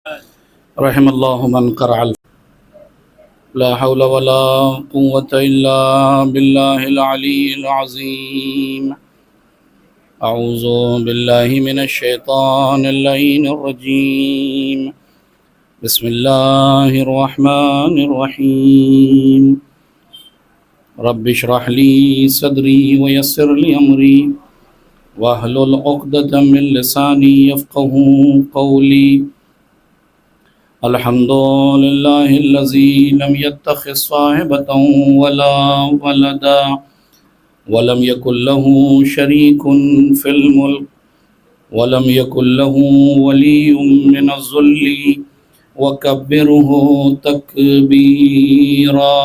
رحم الله من قرع لا حول ولا قوة إلا بالله العلي العظيم. أعوذ بالله من الشيطان اللعين الرجيم. بسم الله الرحمن الرحيم. رب اشرح لي صدري ويسر لي أمري واحلل عقدة من لساني يفقهوا قولي. الحمد لله الذي لم يتخذ صاحبة ولا ولدا ولم يكن له شريك في الملك ولم يكن له ولي من الذل وكبره تكبيرا.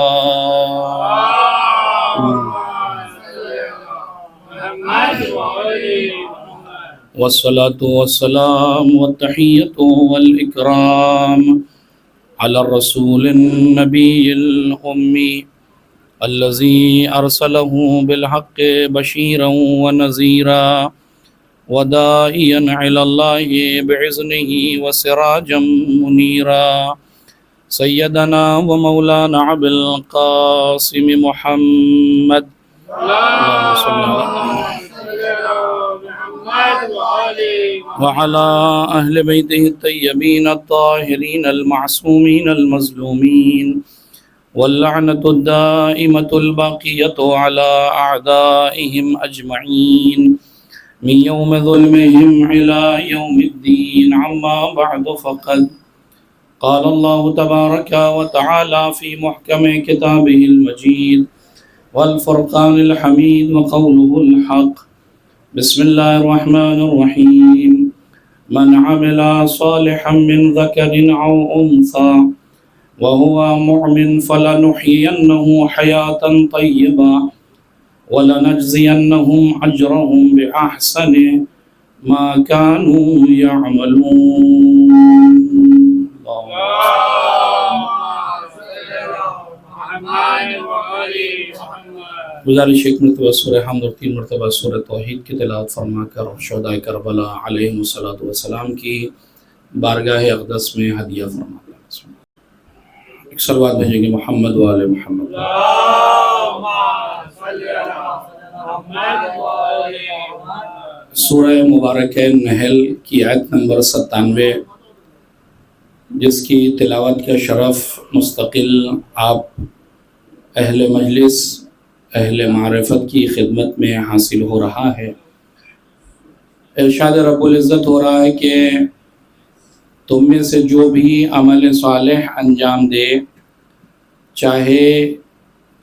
والصلاة والسلام والتحية والإكرام على الرسول النبي الأمي الذي أرسله بالحق بشيرا ونذيرا وداعيا إلى الله بإذنه وسراجا منيرا. سيدنا ومولانا أبي القاسم محمد اللهم صل وعلى أهل بيته الطيبين الطاهرين المعصومين المظلومين واللعنة الدائمة الباقية على أعدائهم أجمعين من يوم ظلمهم إلى يوم الدين. عما بعد فقد قال الله تبارك وتعالى في محكم كتابه المجيد والفرقان الحميد وقوله الحق. بسم الله الرحمن الرحيم. من عمل صالحا من ذكر أو أنثى وهو مؤمن فلنحيينه حياة طيبة ولنجزينهم أجرهم بأحسن ما كانوا يعملون. گزارش ایک مرتبہ سورہ حمد اور 3 مرتبہ سورہ توحید کی تلاوت فرما کر شہدائے کربلا علیہم الصلوۃ والسلام کی بارگاہ اقدس میں ہدیہ فرما دیں. ایک صلوات بھیجیں گے محمد و آل محمد. سورہ مبارک نحل کی آیت نمبر 97 جس کی تلاوت کا شرف مستقل آپ اہل مجلس اہل معرفت کی خدمت میں حاصل ہو رہا ہے. ارشاد رب العزت ہو رہا ہے کہ تم میں سے جو بھی عمل صالح انجام دے، چاہے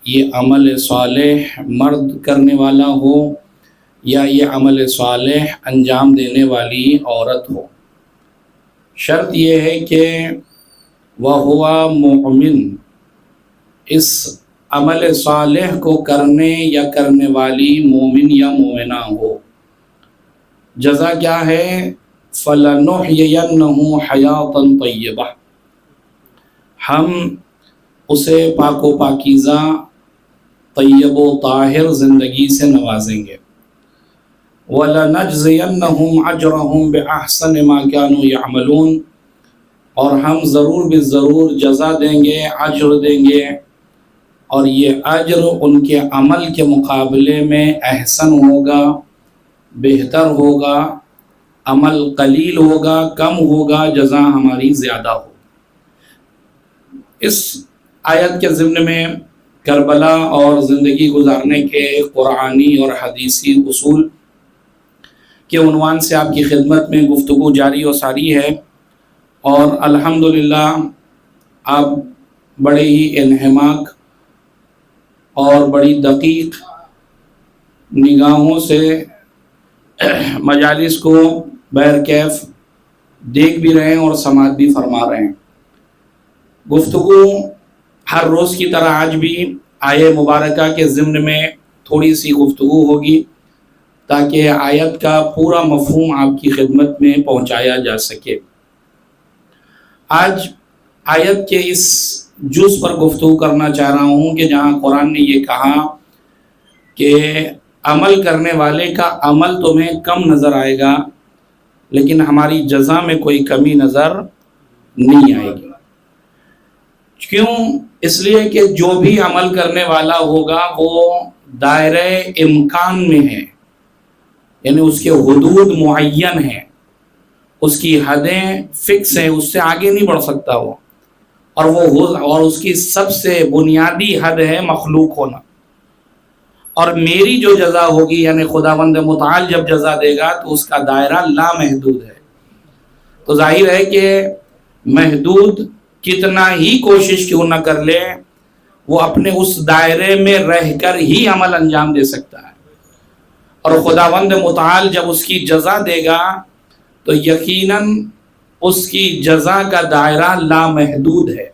یہ عمل صالح مرد کرنے والا ہو یا یہ عمل صالح انجام دینے والی عورت ہو، شرط یہ ہے کہ وَهُوَ مُؤْمِن، اس عمل صالح کو کرنے یا کرنے والی مومن یا مومنہ ہو. جزا کیا ہے؟ فَلَنُحْيِيَنَّهُ حَيَاةً طَيِّبَةً، ہم اسے پاک و پاکیزہ طیب و طاہر زندگی سے نوازیں گے. وَلَنَجْزِيَنَّهُمْ أَجْرَهُمْ بِأَحْسَنِ مَا كَانُوا يَعْمَلُونَ، اور ہم ضرور بالضرور جزا دیں گے، اجر دیں گے، اور یہ اجر ان کے عمل کے مقابلے میں احسن ہوگا، بہتر ہوگا. عمل قلیل ہوگا، کم ہوگا، جزا ہماری زیادہ ہوگی. اس آیت کے ضمن میں کربلا اور زندگی گزارنے کے قرآنی اور حدیثی اصول کے عنوان سے آپ کی خدمت میں گفتگو جاری و ساری ہے، اور الحمدللہ آپ بڑے ہی انہماک اور بڑی دقیق نگاہوں سے مجالس کو بہرکیف دیکھ بھی رہے ہیں اور سماعت بھی فرما رہے ہیں. گفتگو ہر روز کی طرح آج بھی آیہ مبارکہ کے ضمن میں تھوڑی سی گفتگو ہوگی تاکہ آیت کا پورا مفہوم آپ کی خدمت میں پہنچایا جا سکے. آج آیت کے اس جز پر گفتگو کرنا چاہ رہا ہوں کہ جہاں قرآن نے یہ کہا کہ عمل کرنے والے کا عمل تمہیں کم نظر آئے گا لیکن ہماری جزا میں کوئی کمی نظر نہیں آئے گی۔ کیوں؟ اس لیے کہ جو بھی عمل کرنے والا ہوگا وہ دائرہ امکان میں ہے، یعنی اس کے حدود معین ہیں، اس کی حدیں فکس ہیں، اس سے آگے نہیں بڑھ سکتا وہ، اور اس کی سب سے بنیادی حد ہے مخلوق ہونا۔ اور میری جو جزا ہوگی، یعنی خداوند متعال جب جزا دے گا تو اس کا دائرہ لامحدود ہے۔ تو ظاہر ہے کہ محدود کتنا ہی کوشش کیوں نہ کر لے، وہ اپنے اس دائرے میں رہ کر ہی عمل انجام دے سکتا ہے، اور خداوند متعال جب اس کی جزا دے گا تو یقیناً اس کی جزا کا دائرہ لامحدود ہے۔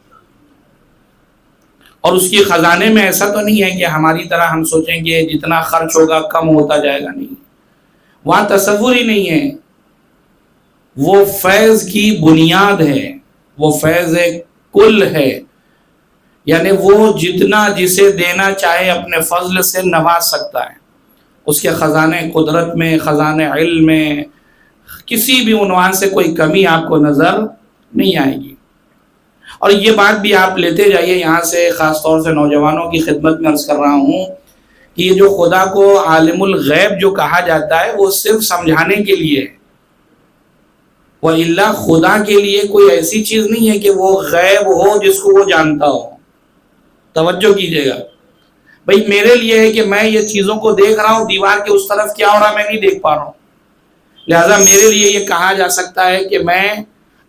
اور اس کی خزانے میں ایسا تو نہیں ہے کہ ہماری طرح ہم سوچیں کہ جتنا خرچ ہوگا کم ہوتا جائے گا، نہیں، وہاں تصور ہی نہیں ہے۔ وہ فیض کی بنیاد ہے، وہ فیض کل ہے، یعنی وہ جتنا جسے دینا چاہے اپنے فضل سے نواز سکتا ہے۔ اس کے خزانے قدرت میں، خزانے علم میں کسی بھی عنوان سے کوئی کمی آپ کو نظر نہیں آئے گی۔ اور یہ بات بھی آپ لیتے جائیے، یہاں سے خاص طور سے نوجوانوں کی خدمت میں عرض کر رہا ہوں کہ یہ جو خدا کو عالم الغیب جو کہا جاتا ہے وہ صرف سمجھانے کے لیے ہے، وَإِلَّا خدا کے لیے کوئی ایسی چیز نہیں ہے کہ وہ غیب ہو جس کو وہ جانتا ہو۔ توجہ کیجئے گا بھئی، میرے لیے ہے کہ میں یہ چیزوں کو دیکھ رہا ہوں، دیوار کے اس طرف کیا ہو رہا میں نہیں دیکھ پا رہا ہوں، لہٰذا میرے لیے یہ کہا جا سکتا ہے کہ میں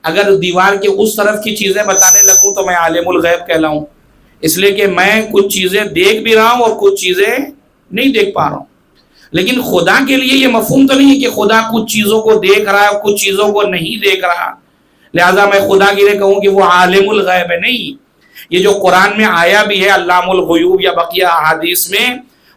اگر دیوار کے اس طرف کی چیزیں بتانے لگوں تو میں عالم الغیب کہلاؤں، اس لیے کہ میں کچھ چیزیں دیکھ بھی رہا ہوں اور کچھ چیزیں نہیں دیکھ پا رہا ہوں۔ لیکن خدا کے لیے یہ مفہوم تو نہیں ہے کہ خدا کچھ چیزوں کو دیکھ رہا ہے اور کچھ چیزوں کو نہیں دیکھ رہا، لہٰذا میں خدا کے لیے کہوں کہ وہ عالم الغیب ہے۔ نہیں، یہ جو قرآن میں آیا بھی ہے علام الغیوب یا بقیہ احادیث میں،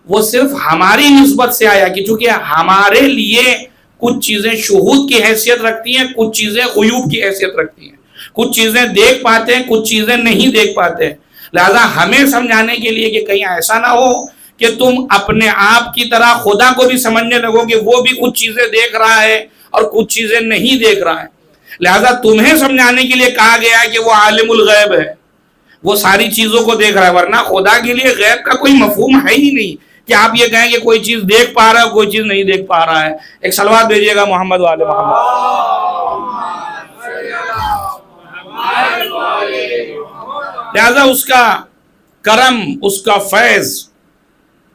وہ صرف ہماری نسبت سے آیا کہ چونکہ ہمارے لیے کچھ چیزیں شہود کی حیثیت رکھتی ہیں، کچھ چیزیں غیوب کی حیثیت رکھتی ہیں، کچھ چیزیں دیکھ پاتے ہیں، کچھ چیزیں نہیں دیکھ پاتے، لہٰذا ہمیں سمجھانے کے لیے کہ کہیں ایسا نہ ہو کہ تم اپنے آپ کی طرح خدا کو بھی سمجھنے لگو کہ وہ بھی کچھ چیزیں دیکھ رہا ہے اور کچھ چیزیں نہیں دیکھ رہا ہے، لہٰذا تمہیں سمجھانے کے لیے کہا گیا ہے کہ وہ عالم الغیب ہے، وہ ساری چیزوں کو دیکھ رہا ہے، ورنہ خدا کے لیے غیب کا کوئی مفہوم ہے ہی نہیں کہ آپ یہ کہیں کہ کوئی چیز دیکھ پا رہا ہے کوئی چیز نہیں دیکھ پا رہا ہے۔ ایک صلوات بھیجیے گا محمد والے محمد۔ لہذا اس کا کرم، اس کا فیض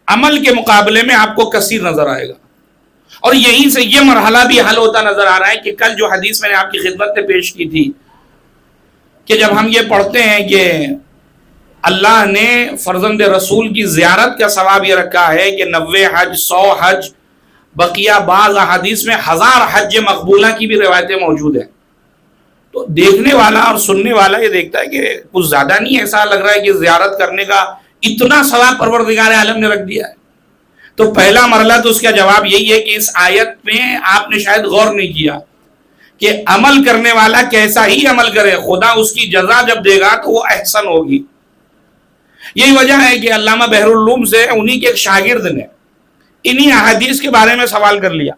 عمل کے مقابلے میں آپ کو کثیر نظر آئے گا، اور یہیں سے یہ مرحلہ بھی حل ہوتا نظر آ رہا ہے کہ کل جو حدیث میں نے آپ کی خدمت میں پیش کی تھی کہ جب ہم یہ پڑھتے ہیں کہ اللہ نے فرزند رسول کی زیارت کا ثواب یہ رکھا ہے کہ 90 حج، 100 حج، بقیہ بعض احادیث میں 1000 حج مقبولہ کی بھی روایتیں موجود ہیں، تو دیکھنے والا اور سننے والا یہ دیکھتا ہے کہ کچھ زیادہ نہیں، ایسا لگ رہا ہے کہ زیارت کرنے کا اتنا ثواب پروردگار عالم نے رکھ دیا ہے۔ تو پہلا مرحلہ تو اس کا جواب یہی ہے کہ اس آیت میں آپ نے شاید غور نہیں کیا کہ عمل کرنے والا کیسا ہی عمل کرے، خدا اس کی جزا جب دے گا تو وہ احسن ہوگی۔ یہی وجہ ہے کہ علامہ بحر العلوم سے انہی کے ایک شاگرد نے انہی احادیث کے بارے میں سوال کر لیا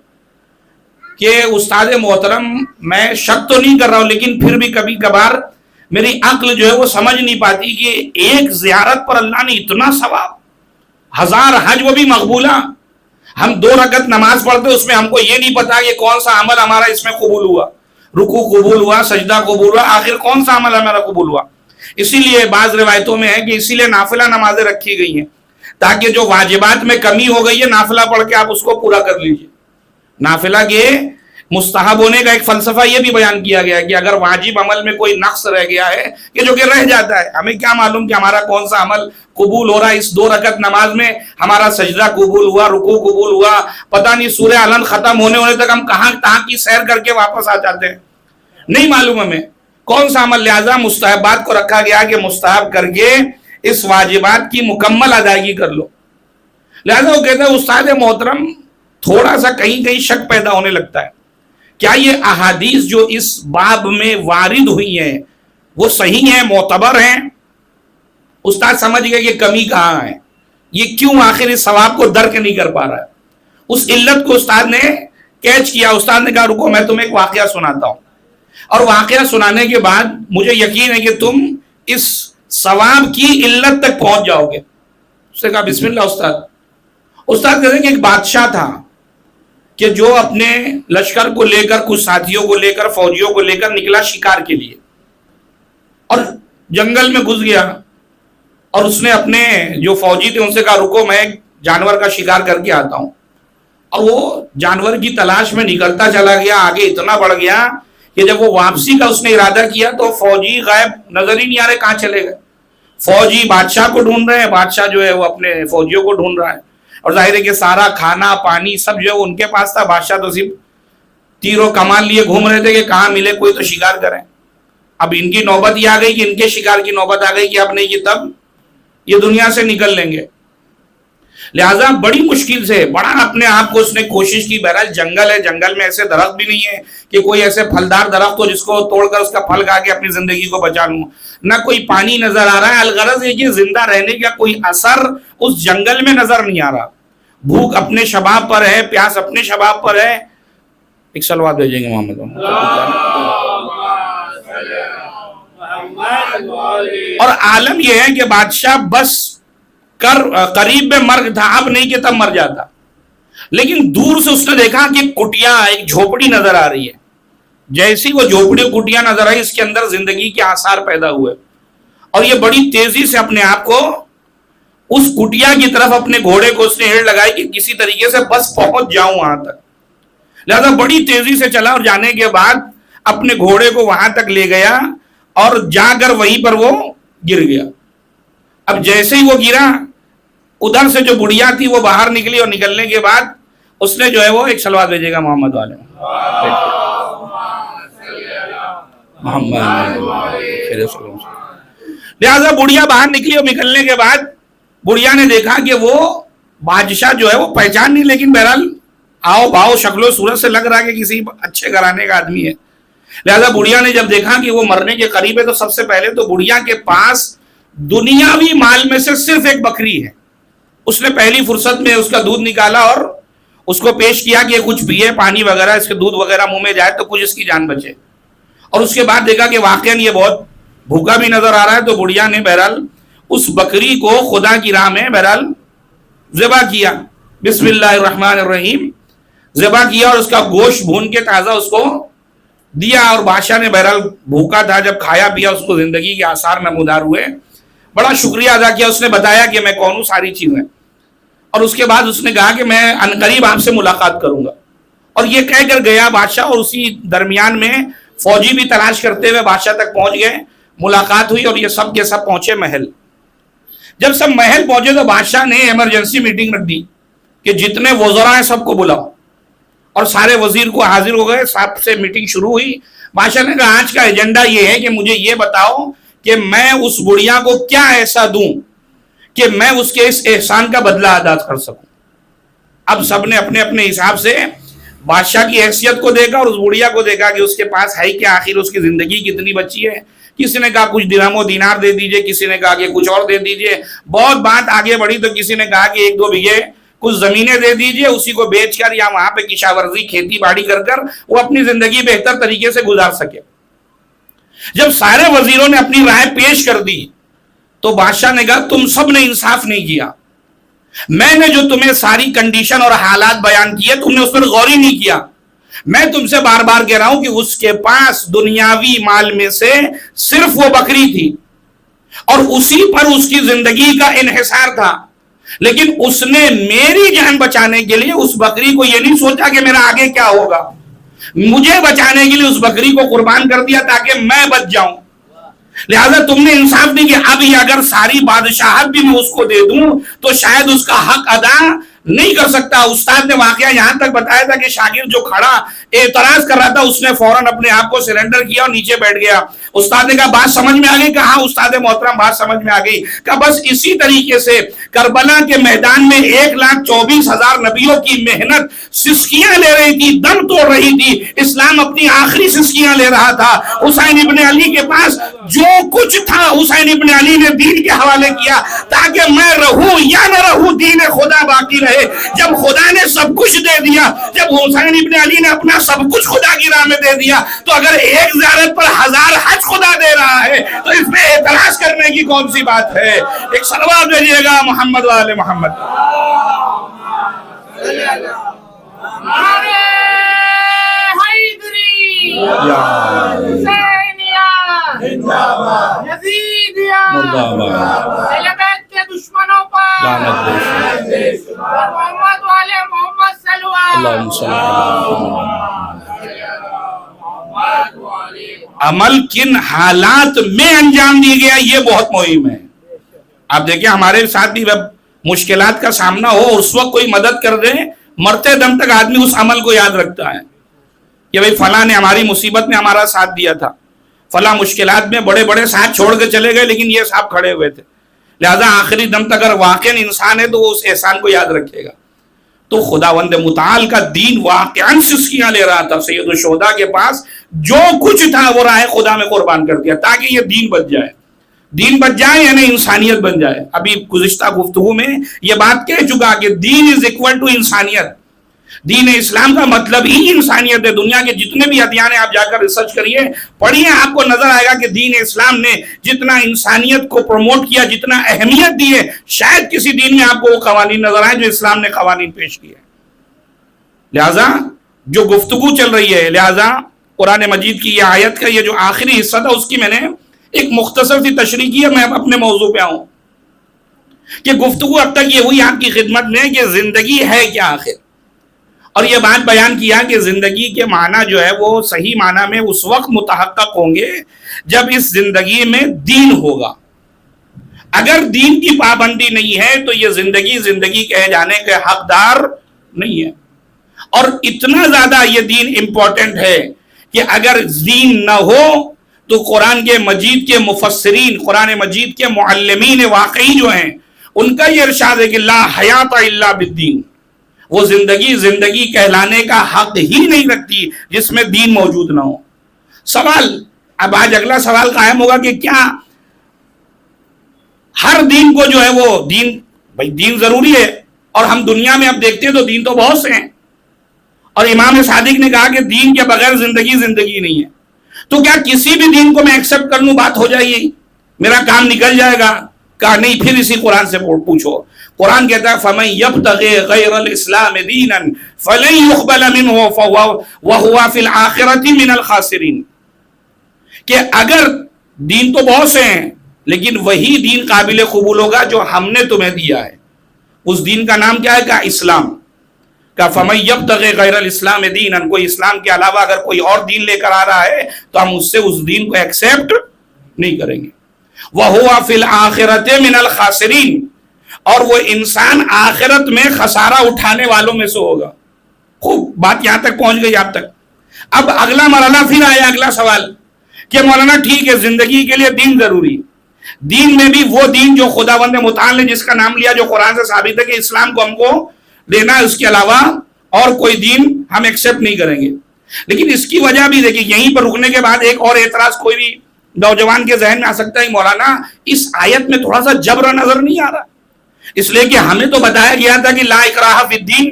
کہ استاد محترم، میں شک تو نہیں کر رہا ہوں لیکن پھر بھی کبھی کبھار میری عقل جو ہے وہ سمجھ نہیں پاتی کہ ایک زیارت پر اللہ نے اتنا ثواب، 1000 حج وہ بھی مقبولہ، ہم 2 رکعت نماز پڑھتے اس میں ہم کو یہ نہیں پتا کہ کون سا عمل ہمارا اس میں قبول ہوا، رکوع قبول ہوا، سجدہ قبول ہوا، آخر کون سا عمل ہمارا قبول ہوا۔ اسی لیے بعض روایتوں میں ہے کہ اسی لیے نافلہ نمازیں رکھی گئی ہیں تاکہ جو واجبات میں کمی ہو گئی ہے نافلہ پڑھ کے آپ اس کو پورا کر لیجئے۔ نافلہ کے مستحب ہونے کا ایک فلسفہ یہ بھی بیان کیا گیا ہے کہ اگر واجب عمل میں کوئی نقص رہ گیا ہے کہ جو کہ رہ جاتا ہے، ہمیں کیا معلوم کہ ہمارا کون سا عمل قبول ہو رہا ہے، اس 2 رکعت نماز میں ہمارا سجدہ قبول ہوا، رکوع قبول ہوا، پتہ نہیں سورہ علن ختم ہونے تک ہم کہاں کی سیر کر کے واپس آ جاتے ہیں، نہیں معلوم ہمیں کون سا عمل، لہذا مستحبات کو رکھا گیا کہ مستحب کر کے اس واجبات کی مکمل ادائیگی کر لو۔ لہذا وہ کہتا ہے استاد محترم تھوڑا سا کہیں شک پیدا ہونے لگتا ہے، کیا یہ احادیث جو اس باب میں وارد ہوئی ہیں وہ صحیح ہیں، معتبر ہیں؟ استاد سمجھ گئے کہ کمی کہاں ہے، یہ کیوں آخر اس ثواب کو درک نہیں کر پا رہا ہے۔ اس علت کو استاد نے کیچ کیا، استاد نے کہا رکو میں تمہیں ایک واقعہ سناتا ہوں اور واقعہ سنانے کے بعد مجھے یقین ہے کہ تم اس ثواب کی علت تک پہنچ جاؤ گے. اس نے کہا بسم اللہ استاد. استاد کہتے ہیں کہ ایک بادشاہ تھا کہ جو اپنے لشکر کو لے کر، کچھ ساتھیوں کو لے کر، فوجیوں کو لے کر نکلا شکار کے لیے، اور جنگل میں گھس گیا. اور اس نے اپنے جو فوجی تھے ان سے کہا رکو میں ایک جانور کا شکار کر کے آتا ہوں. اور وہ جانور کی تلاش میں نکلتا چلا گیا، آگے اتنا بڑھ گیا کہ جب وہ واپسی کا اس نے ارادہ کیا تو فوجی غائب، نظر ہی نہیں آ رہے کہاں چلے گئے. فوجی بادشاہ کو ڈھونڈ رہے ہیں، بادشاہ جو ہے وہ اپنے فوجیوں کو ڈھونڈ رہا ہے. اور ظاہر ہے کہ سارا کھانا پانی سب جو ہے ان کے پاس تھا. بادشاہ تو صرف تیر و کمان لیے گھوم رہے تھے کہ کہاں ملے کوئی تو شکار کریں. اب ان کی نوبت یہ آ گئی کہ ان کے شکار کی نوبت آ گئی کہ اب نہیں کہ تب یہ دنیا سے نکل لیں گے. لہٰذا بڑی مشکل سے بڑا اپنے آپ کو اس نے کوشش کی. بہرحال جنگل ہے، جنگل میں ایسے درخت بھی نہیں ہے کہ کوئی ایسے پھلدار درخت ہو جس کو توڑ کر اس کا پھل کھا کے اپنی زندگی کو بچا لوں. نہ کوئی پانی نظر آ رہا ہے. الغرض ہے کہ زندہ رہنے کا کوئی اثر اس جنگل میں نظر نہیں آ رہا. بھوک اپنے شباب پر ہے، پیاس اپنے شباب پر ہے. ایک صلوات بھیجیں گے محمد. اور عالم یہ ہے کہ بادشاہ بس قریب میں مرگ تھا، اب نہیں کہ تب مر جاتا. لیکن دور سے اس نے دیکھا کہ کٹیا، ایک جھوپڑی نظر آ رہی ہے. جیسی وہ جھوپڑی کٹیا نظر آئی، اس کے اندر زندگی کے آثار پیدا ہوئے. اور یہ بڑی تیزی سے اپنے آپ کو اس کٹیا کی طرف اپنے گھوڑے کو اس نے ہیڑ لگائی کہ کسی طریقے سے بس پہنچ جاؤں وہاں تک. لہذا بڑی تیزی سے چلا اور جانے کے بعد اپنے گھوڑے کو وہاں تک لے گیا اور جا کر وہیں پر وہ گر گیا. اب جیسے ہی وہ گرا، ادھر سے جو بڑھیا تھی وہ باہر نکلی، اور نکلنے کے بعد اس نے جو ہے وہ ایک صلوات بھیجے گا محمد والے محمد. لہذا بڑھیا باہر نکلی اور نکلنے کے بعد بڑھیا نے دیکھا کہ وہ بادشاہ جو ہے وہ پہچان نہیں، لیکن بہرحال آؤ بھاؤ شکل و صورت سے لگ رہا ہے کہ کسی اچھے گھرانے کا آدمی ہے. لہذا بڑھیا نے جب دیکھا کہ وہ مرنے کے قریب ہے تو سب سے پہلے تو بڑھیا کے پاس دنیاوی مال میں سے صرف ایک بکری ہے. اس نے پہلی فرصت میں اس کا دودھ نکالا اور اس کو پیش کیا کہ کچھ پیے، پانی وغیرہ، اس کے دودھ وغیرہ منہ میں جائے تو کچھ اس کی جان بچے. اور اس کے بعد دیکھا کہ واقعاً یہ بہت بھوکا بھی نظر آ رہا ہے، تو بڑھیا نے بہرحال اس بکری کو خدا کی راہ میں بہرحال ذبح کیا. بسم اللہ الرحمن الرحیم ذبح کیا اور اس کا گوشت بھون کے تازہ اس کو دیا. اور بادشاہ نے بہرحال بھوکا تھا، جب کھایا پیا اس کو زندگی کے آثار نمودار ہوئے. بڑا شکریہ ادا کیا. اس نے بتایا کہ میں کون ہوں، ساری چیزیں. اور اس کے بعد اس نے کہا کہ میں عنقریب آپ سے ملاقات کروں گا. اور یہ کہہ کر گیا بادشاہ. اور اسی درمیان میں فوجی بھی تلاش کرتے ہوئے بادشاہ تک پہنچ گئے. ملاقات ہوئی اور یہ سب کے سب پہنچے محل. جب سب محل پہنچے تو بادشاہ نے ایمرجنسی میٹنگ رکھ دی کہ جتنے وزراء ہیں سب کو بلاؤ. اور سارے وزیر کو حاضر ہو گئے. سب سے میٹنگ شروع ہوئی. بادشاہ نے کہا آج کا ایجنڈا یہ ہے کہ مجھے یہ بتاؤ کہ میں اس بڑھیا کو کیا ایسا دوں کہ میں اس کے اس احسان کا بدلہ ادا کر سکوں. اب سب نے اپنے اپنے حساب سے بادشاہ کی حیثیت کو دیکھا اور اس بڑھیا کو دیکھا کہ اس کے پاس ہے کیا، آخر اس کی زندگی کتنی بچی ہے. کسی نے کہا کچھ درہم و دینار دے دیجئے، کسی نے کہا کہ کچھ اور دے دیجئے. بہت بات آگے بڑھی تو کسی نے کہا کہ 1-2 بیگھے کچھ زمینیں دے دیجئے، اسی کو بیچ کر یا وہاں پہ کشاورزی کھیتی باڑی کر وہ اپنی زندگی بہتر طریقے سے گزار سکے. جب سارے وزیروں نے اپنی رائے پیش کر دی تو بادشاہ نے کہا تم سب نے انصاف نہیں کیا. میں نے جو تمہیں ساری کنڈیشن اور حالات بیان کیے تم نے اس پر غور ہی نہیں کیا. میں تم سے بار بار کہہ رہا ہوں کہ اس کے پاس دنیاوی مال میں سے صرف وہ بکری تھی اور اسی پر اس کی زندگی کا انحصار تھا. لیکن اس نے میری جان بچانے کے لیے اس بکری کو یہ نہیں سوچا کہ میرا آگے کیا ہوگا. مجھے بچانے کے لیے اس بکری کو قربان کر دیا تاکہ میں بچ جاؤں. لہذا تم نے انصاف نہیں کیا. اب یہ اگر ساری بادشاہت بھی میں اس کو دے دوں تو شاید اس کا حق ادا نہیں کر سکتا. استاد نے واقعہ یہاں تک بتایا تھا کہ شاگرد جو کھڑا اعتراض کر رہا تھا اس نے فوراً اپنے آپ کو سرنڈر کیا اور نیچے بیٹھ گیا. استاد نے کہا بات سمجھ میں آ گئی؟ کہا ہاں استاد محترم بات سمجھ میں آ گئی. کہا بس اسی طریقے سے کربلا کے میدان میں 1,24,000 نبیوں کی محنت سسکیاں لے رہی تھی، دم توڑ رہی تھی. اسلام اپنی آخری سسکیاں لے رہا تھا. حسین ابن علی کے پاس جو کچھ تھا حسین ابن علی نے دین کے حوالے کیا تاکہ میں رہوں یا نہ رہوں دین خدا باقی رہے. ہے؟ جب خدا نے سب کچھ دے دیا، جب حسین ابن علی نے اپنا سب کچھ خدا کی راہ میں دے دیا، تو اگر ایک زیارت پر 1000 حج خدا دے رہا ہے تو اس میں اعتراض کرنے کی کون سی بات ہے؟ ایک صلوات بھیجیے گا محمد والے محمد۔ دشمنوں پر محمد والے محمد عمل کن حالات میں انجام دی گیا یہ بہت مہم ہے۔ آپ دیکھیں ہمارے ساتھ بھی مشکلات کا سامنا ہو، اس وقت کوئی مدد کر دے، مرتے دم تک آدمی اس عمل کو یاد رکھتا ہے کہ بھئی فلاں نے ہماری مصیبت میں ہمارا ساتھ دیا تھا، فلاں مشکلات میں بڑے بڑے ساتھ چھوڑ کے چلے گئے لیکن یہ صاحب کھڑے ہوئے تھے، لہذا آخری دم تک اگر واقعاً انسان ہے تو وہ اس احسان کو یاد رکھے گا۔ تو خداوند متعال کا دین واقعاً سسکیاں لے رہا تھا، سید الشہداء کے پاس جو کچھ تھا وہ راہ خدا میں قربان کر دیا تاکہ یہ دین بچ جائے، دین بچ جائے یعنی انسانیت بن جائے۔ ابھی گزشتہ گفتگو میں یہ بات کہہ چکا کہ دین از اکول ٹو انسانیت، دین اسلام کا مطلب ہی انسانیت ہے۔ دنیا کے جتنے بھی ادیان ہیں آپ جا کر ریسرچ کریے، پڑھیے، آپ کو نظر آئے گا کہ دین اسلام نے جتنا انسانیت کو پروموٹ کیا، جتنا اہمیت دی ہے، شاید کسی دین میں آپ کو وہ قوانین نظر آئے جو اسلام نے قوانین پیش کیے۔ لہذا جو گفتگو چل رہی ہے، لہذا قرآن مجید کی یہ آیت کا یہ جو آخری حصہ تھا اس کی میں نے ایک مختصر سی تشریح کی ہے۔ میں اپنے موضوع پہ آؤں کہ گفتگو اب تک یہ ہوئی آپ کی خدمت میں کہ زندگی ہے کیا آخر، اور یہ بات بیان کیا کہ زندگی کے معنی جو ہے وہ صحیح معنی میں اس وقت متحقق ہوں گے جب اس زندگی میں دین ہوگا۔ اگر دین کی پابندی نہیں ہے تو یہ زندگی زندگی کہے جانے کے حقدار نہیں ہے۔ اور اتنا زیادہ یہ دین امپورٹنٹ ہے کہ اگر دین نہ ہو تو قرآن کے مجید کے مفسرین، قرآن مجید کے معلمین واقعی جو ہیں ان کا یہ ارشاد ہے کہ لا حیات الا بالدین، وہ زندگی کہلانے کا حق ہی نہیں رکھتی جس میں دین موجود نہ ہو۔ سوال اب آج اگلا سوال قائم ہوگا کہ کیا ہر دین کو جو ہے وہ دین، بھائی دین ضروری ہے، اور ہم دنیا میں اب دیکھتے ہیں تو دین تو بہت سے ہیں، اور امام صادق نے کہا کہ دین کے بغیر زندگی نہیں ہے، تو کیا کسی بھی دین کو میں ایکسپٹ کر لوں بات ہو جائے گی، میرا کام نکل جائے گا؟ کہا نہیں، پھر اسی قرآن سے پوچھو۔ قرآن کہتا ہے فَمَن يَبْتَغِ غَيْرَ الْإِسْلَامِ دِينًا فَلَن يُقْبَلَ مِنْهُ وَهُوَ فِي الْآخِرَةِ مِنَ الْخَاسِرِينَ، کہ اگر دین تو بہت سے ہیں لیکن وہی دین قابل قبول ہوگا جو ہم نے تمہیں دیا ہے۔ اس دین کا نام کیا ہے؟ کہا اسلام۔ کہ فَمَن يَبْتَغِ غَيْرَ الْإِسْلَامِ دِينًا، کوئی اسلام کے علاوہ اگر کوئی اور دین لے کر آ رہا ہے تو ہم اس سے اس دین کو ایکسیپٹ نہیں کریں گے۔ وَهُوَ فِي الْآخِرَةِ مِنَ الْخَاسِرِينَ، اور وہ انسان آخرت میں خسارہ اٹھانے والوں میں سے ہوگا۔ خوب بات یہاں تک پہنچ گئی آپ تک۔ اب اگلا مرحلہ پھر آیا، اگلا سوال کہ مولانا ٹھیک ہے زندگی کے لیے دین ضروری، دین میں بھی وہ دین جو خداوند متعال نے جس کا نام لیا، جو قرآن سے ثابت ہے کہ اسلام کو ہم کو لینا ہے، اس کے علاوہ اور کوئی دین ہم ایکسپٹ نہیں کریں گے۔ لیکن اس کی وجہ بھی دیکھیں، یہیں پر رکنے کے بعد ایک اور اعتراض کوئی بھی نوجوان کے ذہن میں آ سکتا ہے، مولانا اس آیت میں تھوڑا سا جبر نظر نہیں آ رہا؟ اس لیے کہ ہمیں تو بتایا گیا تھا کہ لا اکراہ فی الدین،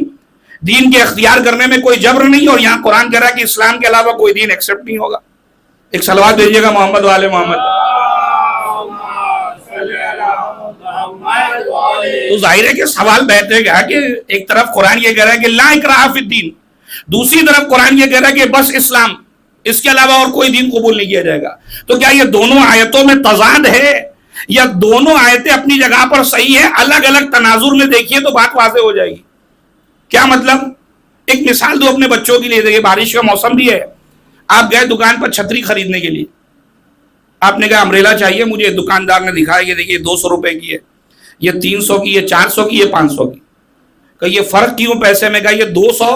دین کے اختیار کرنے میں کوئی جبر نہیں، اور یہاں قرآن کہہ رہا ہے کہ اسلام کے علاوہ کوئی دین ایکسپٹ نہیں ہوگا۔ ایک صلوات بھیجیے گا محمد والے محمد۔ تو ظاہر ہے کہ سوال بیٹھے گا کہ ایک طرف قرآن یہ کہہ رہا ہے کہ لا اکراہ فی الدین، دوسری طرف قرآن یہ کہہ رہا ہے کہ بس اسلام، اس کے علاوہ اور کوئی دین قبول نہیں کیا جائے گا۔ تو کیا یہ دونوں آیتوں میں تضاد ہے یا دونوں آیتیں اپنی جگہ پر صحیح ہیں؟ الگ الگ تناظر میں دیکھیے تو بات واضح ہو جائے گی۔ کیا مطلب؟ ایک مثال دو اپنے بچوں کے لیے، دیکھیے بارش کا موسم بھی ہے، آپ گئے دکان پر چھتری خریدنے کے لیے، آپ نے کہا امبریلا چاہیے مجھے، دکاندار نے دکھایا کہ دیکھیے 200 روپے کی ہے، یہ 300 کی، یہ 400 کی، یہ 500 کی۔ کہ یہ فرق کیوں پیسے میں؟ کہا یہ 200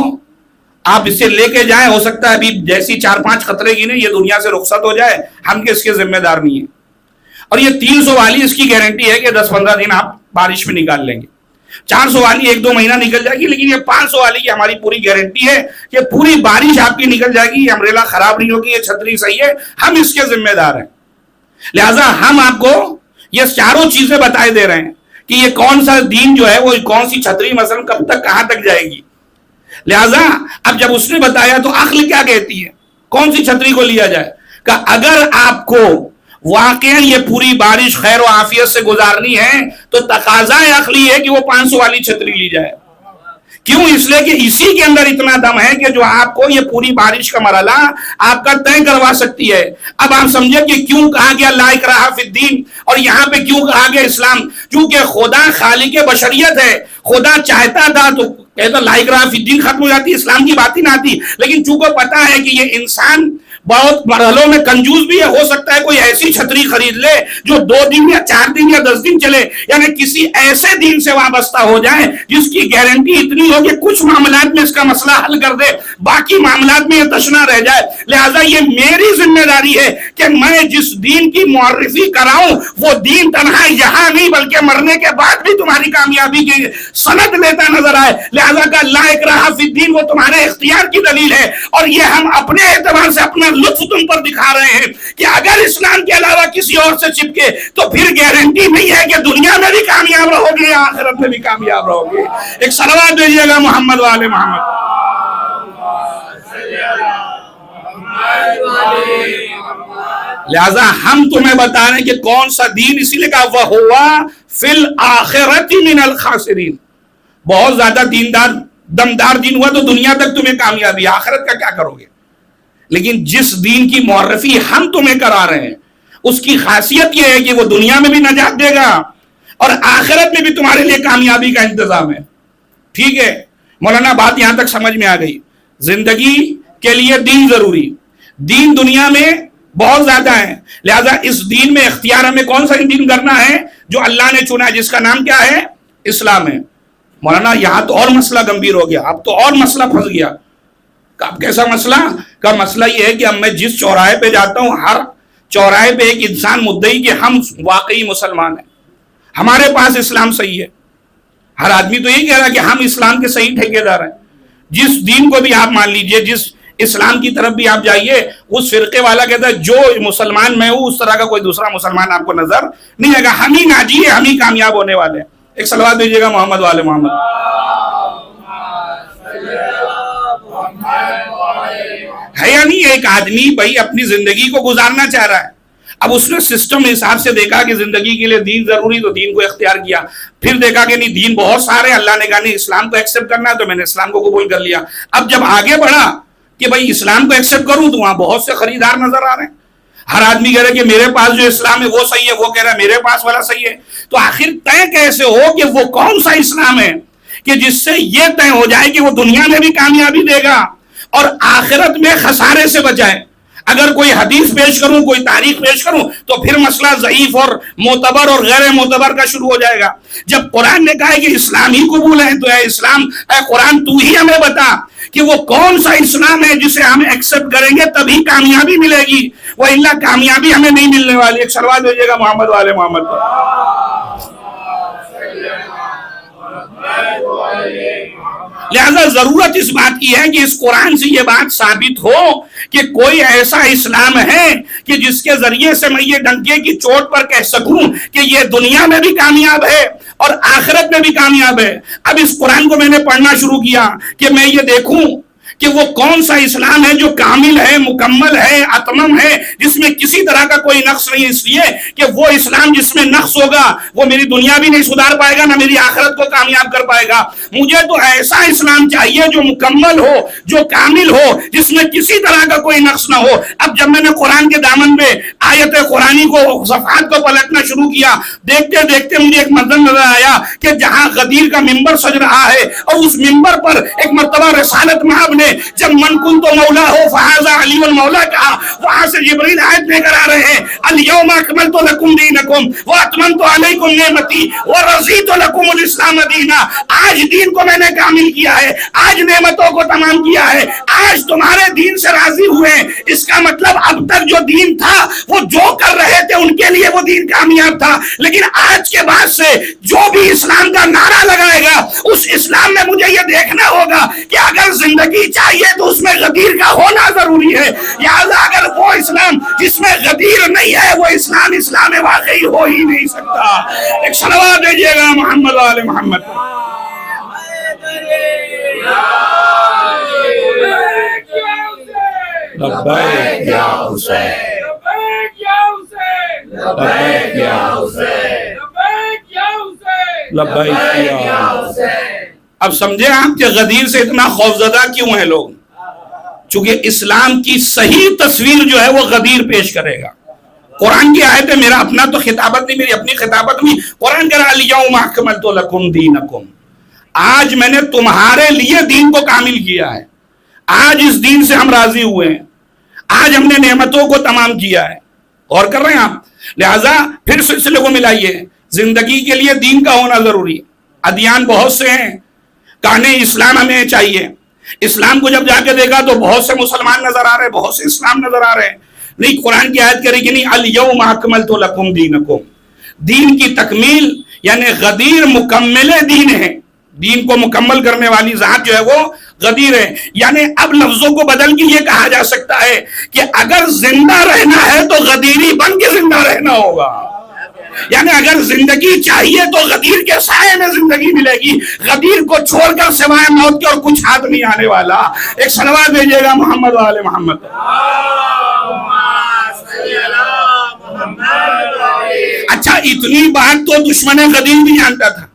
آپ اسے لے کے جائیں، ہو سکتا ہے ابھی جیسی 4-5 خطرے کی نہیں، یہ دنیا سے رخصت ہو جائے، ہم کے اس کے ذمہ دار نہیں ہیں۔ اور یہ 300 والی اس کی گارنٹی ہے کہ 10-15 دن آپ بارش میں نکال لیں گے، 400 والی 1-2 مہینہ نکل جائے گی، لیکن یہ 500 والی کی ہماری پوری گارنٹی ہے کہ پوری بارش آپ کی نکل جائے گی، یہ امبریلا خراب نہیں ہوگی، یہ چھتری صحیح ہے، ہم اس کے ذمہ دار ہیں۔ لہٰذا ہم آپ کو یہ چاروں چیزیں بتائے دے رہے ہیں کہ یہ کون سا دین جو ہے وہ کون سی چھتری مثلا کب تک کہاں تک جائے گی. لہذا اب جب اس نے بتایا تو عقل کیا کہتی ہے کون سی چھتری کو لیا جائے. کہ اگر آپ کو واقعا یہ پوری بارش خیر و عافیت سے گزارنی ہے تو تقاضا عقلی ہے کہ وہ 500 والی چھتری لی جائے. کیوں؟ اس لیے کہ اسی کے اندر اتنا دم ہے کہ جو آپ کو یہ پوری بارش کا مرحلہ آپ کا طے کروا سکتی ہے. اب آپ سمجھے کہ کیوں کہا گیا لا اکراہ فی الدین اور یہاں پہ کیوں کہا گیا اسلام. کیونکہ خدا خالق بشریت ہے. خدا چاہتا تھا تو کہتا لا اکراہ فی الدین ختم ہو جاتی, اسلام کی بات ہی نہ آتی. لیکن چونکہ پتا ہے کہ یہ انسان بہت مرحلوں میں کنجوس بھی ہے, ہو سکتا ہے کوئی ایسی چھتری خرید لے جو 2 دن یا 4 دن یا 10 دن چلے, یعنی کسی ایسے دین سے وابستہ ہو جائے جس کی گارنٹی اتنی ہو کہ کچھ معاملات میں اس کا مسئلہ حل کر دے, باقی معاملات میں یہ تشنا رہ جائے. لہذا یہ میری ذمہ داری ہے کہ میں جس دین کی معرفی کراؤں وہ دین تنہا یہاں نہیں بلکہ مرنے کے بعد بھی تمہاری کامیابی کی سند لیتا نظر آئے. لہذا کا لا اکراہ فی الدین وہ تمہارے اختیار کی دلیل ہے, اور یہ ہم اپنے اعتبار سے اپنا لطف تم پر دکھا رہے ہیں کہ اگر اسلام کے علاوہ کسی اور سے چپکے تو پھر گارنٹی نہیں ہے کہ دنیا میں بھی کامیاب رہو گے یا آخرت میں بھی کامیاب رہو گے. ایک صلوات دیجیے گا محمد والے محمد. لہذا ہم تمہیں بتا رہے ہیں کہ کون سا دین, اسی لیے کہا وَهُوَ فِي الْآخِرَةِ مِنَ الْخَاسِرِينَ. بہت زیادہ دیندار دمدار دین ہوا تو دنیا تک تمہیں کامیابی, آخرت کا کیا کرو گے. لیکن جس دین کی معرفی ہم تمہیں کرا رہے ہیں اس کی خاصیت یہ ہے کہ وہ دنیا میں بھی نجات دے گا اور آخرت میں بھی تمہارے لیے کامیابی کا انتظام ہے. ٹھیک ہے مولانا, بات یہاں تک سمجھ میں آ گئی. زندگی کے لیے دین ضروری, دین دنیا میں بہت زیادہ ہے. لہذا اس دین میں اختیار ہمیں کون سا دین کرنا ہے جو اللہ نے چنا ہے, جس کا نام کیا ہے اسلام ہے. مولانا یہاں تو اور مسئلہ گمبھیر ہو گیا, اب تو اور مسئلہ پھنس گیا. اب کیسا مسئلہ کا مسئلہ یہ ہے کہ اب میں جس چوراہے پہ جاتا ہوں ہر چوراہے پہ ایک انسان مدعی کہ ہم واقعی مسلمان ہیں, ہمارے پاس اسلام صحیح ہے. ہر آدمی تو یہی کہہ رہا ہے کہ ہم اسلام کے صحیح ٹھیکیدار ہیں. جس دین کو بھی آپ مان لیجئے, جس اسلام کی طرف بھی آپ جائیے, اس فرقے والا کہتا ہے جو مسلمان میں ہوں اس طرح کا کوئی دوسرا مسلمان آپ کو نظر نہیں آئے گا, ہم ہی ناجی ہیں, ہم ہی کامیاب ہونے والے ہیں. ایک صلوات دیجیے گا محمد والے محمد. ہے یا نہیں, ایک آدمی بھائی اپنی زندگی کو گزارنا چاہ رہا ہے, اب اس نے سسٹم حساب سے دیکھا کہ زندگی کے لیے دین ضروری تو دین کو اختیار کیا, پھر دیکھا کہ نہیں دین بہت سارے, اللہ نے کہا نہیں اسلام کو ایکسپٹ کرنا ہے تو میں نے اسلام کو قبول کر لیا. اب جب آگے بڑھا کہ بھائی اسلام کو ایکسپٹ کروں تو وہاں بہت سے خریدار نظر آ رہے ہیں. ہر آدمی کہہ رہا ہے کہ میرے پاس جو اسلام ہے وہ صحیح ہے, وہ کہہ رہا ہے میرے پاس والا صحیح ہے. تو آخر طے کیسے ہو کہ وہ کون سا اسلام ہے کہ جس سے یہ طے ہو جائے کہ وہ دنیا میں بھی کامیابی دے گا اور آخرت میں خسارے سے بچائے. اگر کوئی حدیث پیش کروں, کوئی تاریخ پیش کروں تو پھر مسئلہ ضعیف اور معتبر اور غیر معتبر کا شروع ہو جائے گا. جب قرآن نے کہا ہے کہ اسلام ہی قبول ہے تو اے اسلام, اے قرآن تو ہی ہمیں بتا کہ وہ کون سا اسلام ہے جسے ہم ایکسپٹ کریں گے تبھی کامیابی ملے گی, وہ الا کامیابی ہمیں نہیں ملنے والی. ایک صلوات دیجیے گا محمد والے محمد پر. لہذا ضرورت اس بات کی ہے کہ اس قرآن سے یہ بات ثابت ہو کہ کوئی ایسا اسلام ہے کہ جس کے ذریعے سے میں یہ ڈنکے کی چوٹ پر کہہ سکوں کہ یہ دنیا میں بھی کامیاب ہے اور آخرت میں بھی کامیاب ہے. اب اس قرآن کو میں نے پڑھنا شروع کیا کہ میں یہ دیکھوں کہ وہ کون سا اسلام ہے جو کامل ہے, مکمل ہے, اتمم ہے, جس میں کسی طرح کا کوئی نقص نہیں. اس لیے کہ وہ اسلام جس میں نقص ہوگا وہ میری دنیا بھی نہیں سدھار پائے گا, نہ میری آخرت کو کامیاب کر پائے گا. مجھے تو ایسا اسلام چاہیے جو مکمل ہو, جو کامل ہو, جس میں کسی طرح کا کوئی نقص نہ ہو. اب جب میں نے قرآن کے دامن میں آیت قرآنی کو, صفحات کو پلٹنا شروع کیا, دیکھتے دیکھتے مجھے ایک منظر نظر آیا کہ جہاں غدیر کا ممبر سج رہا ہے اور اس ممبر پر ایک مرتبہ رسالت مآب نے جب من کن تو مولا ہو فہذا علی المولا کہا, وہاں سے جبریل آیت لے کر آ رہے ہیں الیوم اکملت لکم دینکم واتممت علیکم نعمتی ورضیت لکم الاسلام دینا. آج دین کو میں نے کامل کیا ہے, آج نعمتوں کو تمام کیا ہے, آج تمہارے دین سے راضی ہوئے. اس کا مطلب اب تک جو دین تھا وہ جو کر رہے تھے ان کے لیے وہ دین کامیاب تھا، لیکن آج کے بعد سے جو بھی اسلام کا نعرہ لگائے گا اس اسلام میں مجھے یہ دیکھنا ہوگا کہ اگر زندگی چاہیے تو اس میں غدیر کا ہونا ضروری ہے، یا اگر وہ اسلام جس میں غدیر نہیں ہے وہ اسلام واقعی ہو ہی نہیں سکتا۔ ایک صلوات دیجیے گا محمد و آل محمد۔ لبیک یا حسین، لبیک یا حسین، لبیک یا حسین، لبیک یا حسین۔ اب سمجھے آپ کہ غدیر سے اتنا خوفزدہ کیوں ہیں لوگ؟ چونکہ اسلام کی صحیح تصویر جو ہے وہ غدیر پیش کرے گا۔ قرآن کی آیت ہے، میرا اپنا تو خطابت نہیں، میری اپنی خطابت نہیں، قرآن کہہ رہا الیوم اکملت لکم دینکم، آج میں نے تمہارے لیے دین کو کامل کیا ہے، آج اس دین سے ہم راضی ہوئے ہیں، آج ہم نے نعمتوں کو تمام کیا ہے۔ غور کر رہے ہیں آپ؟ لہٰذا پھر سلسلے کو ملائیے، زندگی کے لیے دین کا ہونا ضروری ہے۔ ادیان بہت سے ہیں، کہنے اسلام ہمیں چاہیے، اسلام کو جب جا کے دیکھا تو بہت سے مسلمان نظر آ رہے ہیں، بہت سے اسلام نظر آ رہے ہیں، نہیں قرآن کی آیت کرے گی نہیں الیوم اکملت لکم دینکم، دین کی تکمیل یعنی غدیر مکمل دین ہے، دین کو مکمل کرنے والی ذات جو ہے وہ غدیر ہے۔ یعنی اب لفظوں کو بدل کے یہ کہا جا سکتا ہے کہ اگر زندہ رہنا ہے تو غدیری بن کے زندہ رہنا ہوگا، یعنی اگر زندگی چاہیے تو غدیر کے سائے میں زندگی ملے گی، غدیر کو چھوڑ کر سوائے موت کے اور کچھ ہاتھ نہیں آنے والا۔ ایک صلوات بھیجیے گا محمد و آل محمد۔ اچھا اتنی بات تو دشمن غدیر بھی جانتا تھا،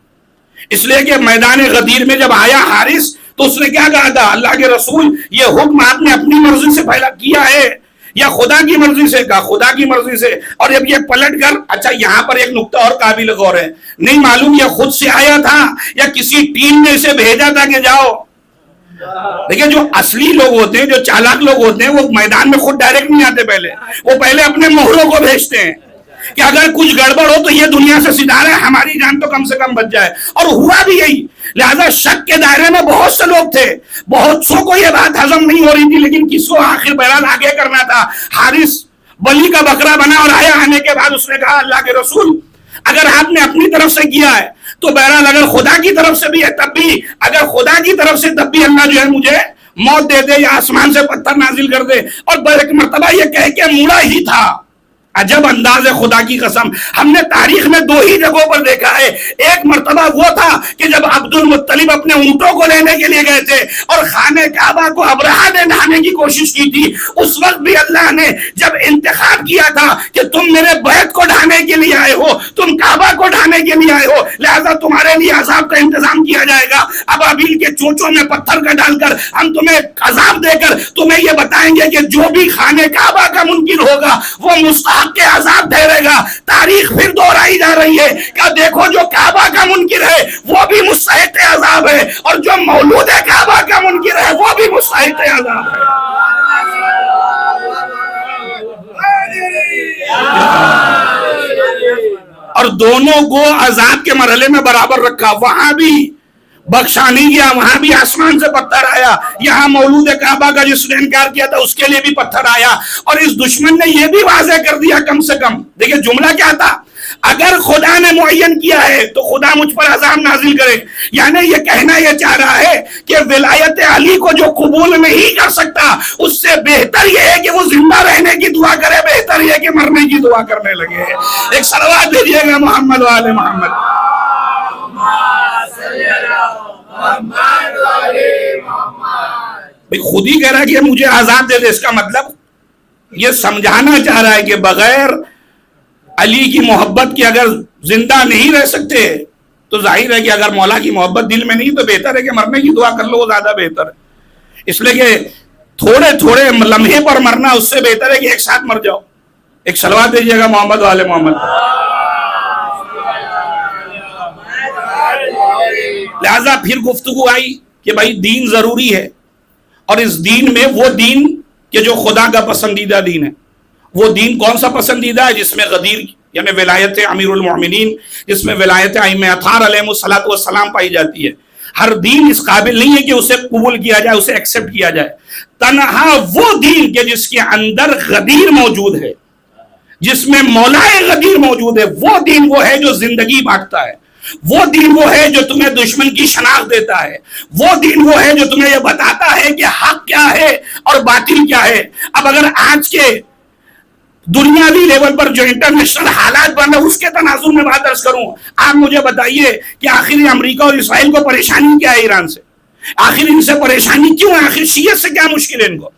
اس لیے کہ میدان غدیر میں جب آیا حارث تو اس نے کیا کہا تھا، اللہ کے رسول یہ حکم آپ نے اپنی مرضی سے پھیلا کیا ہے یا خدا کی مرضی سے؟ کہا خدا کی مرضی سے۔ اور جب یہ پلٹ کر، اچھا یہاں پر ایک نقطہ اور قابل غور ہے، نہیں معلوم یہ خود سے آیا تھا یا کسی ٹیم نے اسے بھیجا تھا کہ جاؤ۔ دیکھیں جو اصلی لوگ ہوتے ہیں، جو چالاک لوگ ہوتے ہیں، وہ میدان میں خود ڈائریکٹ نہیں آتے، وہ پہلے اپنے مہروں کو بھیجتے ہیں کہ اگر کچھ گڑبڑ ہو تو یہ دنیا سے سدھارے، ہماری جان تو کم سے کم بچ جائے۔ اور ہوا بھی یہی، لہذا شک کے دائرے میں بہت سے لوگ تھے، بہت سو کو یہ بات ہضم نہیں ہو رہی تھی، لیکن کس کو آخر بہرحال آگے کرنا تھا۔ حارث بلی کا بکرا بنا اور آیا، آنے کے بعد اس نے کہا اللہ کے رسول اگر آپ نے اپنی طرف سے کیا ہے تو بہرحال اگر خدا کی طرف سے بھی ہے تب بھی، اگر خدا کی طرف سے تب بھی اللہ جو ہے مجھے موت دے دے یا آسمان سے پتھر نازل کر دے۔ اور ایک مرتبہ یہ کہہ کے موڑا ہی تھا۔ عجب انداز ہے، خدا کی قسم ہم نے تاریخ میں دو ہی جگہوں پر دیکھا ہے۔ ایک مرتبہ وہ تھا کہ جب عبد المطلب اپنے اونٹوں کو لینے کے لیے گئے تھے اور خانہ کعبہ کو ابرہہ نے ڈھانے کی کوشش کی تھی، اس وقت بھی اللہ نے جب انتخاب کیا تھا کہ تم میرے بیت کو ڈھانے کے لیے آئے ہو، تم کعبہ کو ڈھانے کے لیے آئے ہو، لہذا تمہارے لیے عذاب کا انتظام کیا جائے گا۔ ابابیل کے چونچوں میں پتھر کا ڈال کر ہم تمہیں عذاب دے کر تمہیں یہ بتائیں گے کہ جو بھی خانہ کعبہ کا منکر ہوگا وہ مستحق کے عذاب ٹھہرے گا۔ تاریخ پھر دہرائی جا رہی ہے کہ دیکھو جو کعبہ کا منکر ہے وہ بھی مستحق عذاب ہے، اور جو مولود کعبہ کا منکر ہے وہ بھی مستحق عذاب ہے۔ اور دونوں کو عذاب کے مرحلے میں برابر رکھا، وہاں بھی بخشا نہیں گیا، وہاں بھی آسمان سے پتھر آیا، یہاں مولود کعبہ کا جس نے انکار کیا تھا اس کے لیے بھی پتھر آیا۔ اور اس دشمن نے یہ بھی واضح کر دیا کم سے کم، دیکھیں جملہ کیا تھا، اگر خدا نے معین کیا ہے تو خدا مجھ پر عذاب نازل کرے، یعنی یہ کہنا یہ چاہ رہا ہے کہ ولایت علی کو جو قبول نہیں کر سکتا اس سے بہتر یہ ہے کہ وہ زندہ رہنے کی دعا کرے، بہتر یہ کہ مرنے کی دعا کرنے لگے۔ ایک صلوات دیجیے گا محمد و آل محمد۔ خود ہی کہہ رہا ہے کہ مجھے عذاب دے دے، اس کا مطلب یہ سمجھانا چاہ رہا ہے کہ بغیر علی کی محبت کی اگر زندہ نہیں رہ سکتے تو ظاہر ہے کہ اگر مولا کی محبت دل میں نہیں تو بہتر ہے کہ مرنے کی دعا کر لو، وہ زیادہ بہتر ہے۔ اس لیے کہ تھوڑے تھوڑے لمحے پر مرنا اس سے بہتر ہے کہ ایک ساتھ مر جاؤ۔ ایک صلوات دیجیے گا محمد و آل محمد۔ لہذا پھر گفتگو آئی کہ بھائی دین ضروری ہے، اور اس دین میں وہ دین کہ جو خدا کا پسندیدہ دین ہے، وہ دین کون سا پسندیدہ ہے؟ جس میں غدیر یعنی ولایت امیر المومنین، جس میں ولایت ائمہ اطہار علیہم الصلوۃ والسلام پائی جاتی ہے۔ ہر دین اس قابل نہیں ہے کہ اسے قبول کیا جائے، اسے ایکسپٹ کیا جائے۔ تنہا وہ دین کہ جس کے اندر غدیر موجود ہے، جس میں مولائے غدیر موجود ہے، وہ دین وہ ہے جو زندگی بانٹتا ہے، وہ دین وہ ہے جو تمہیں دشمن کی شناخت دیتا ہے، وہ دین وہ ہے جو تمہیں یہ بتاتا ہے کہ حق کیا ہے اور باطل کیا ہے۔ اب اگر آج کے دنیاوی لیول پر جو انٹرنیشنل حالات بن رہے اس کے تناظر میں بات عرض کروں، آپ مجھے بتائیے کہ آخر امریکہ اور اسرائیل کو پریشانی کیا ہے ایران سے؟ آخر ان سے پریشانی کیوں ہے؟ آخر شیعت سے کیا مشکل ہے ان کو؟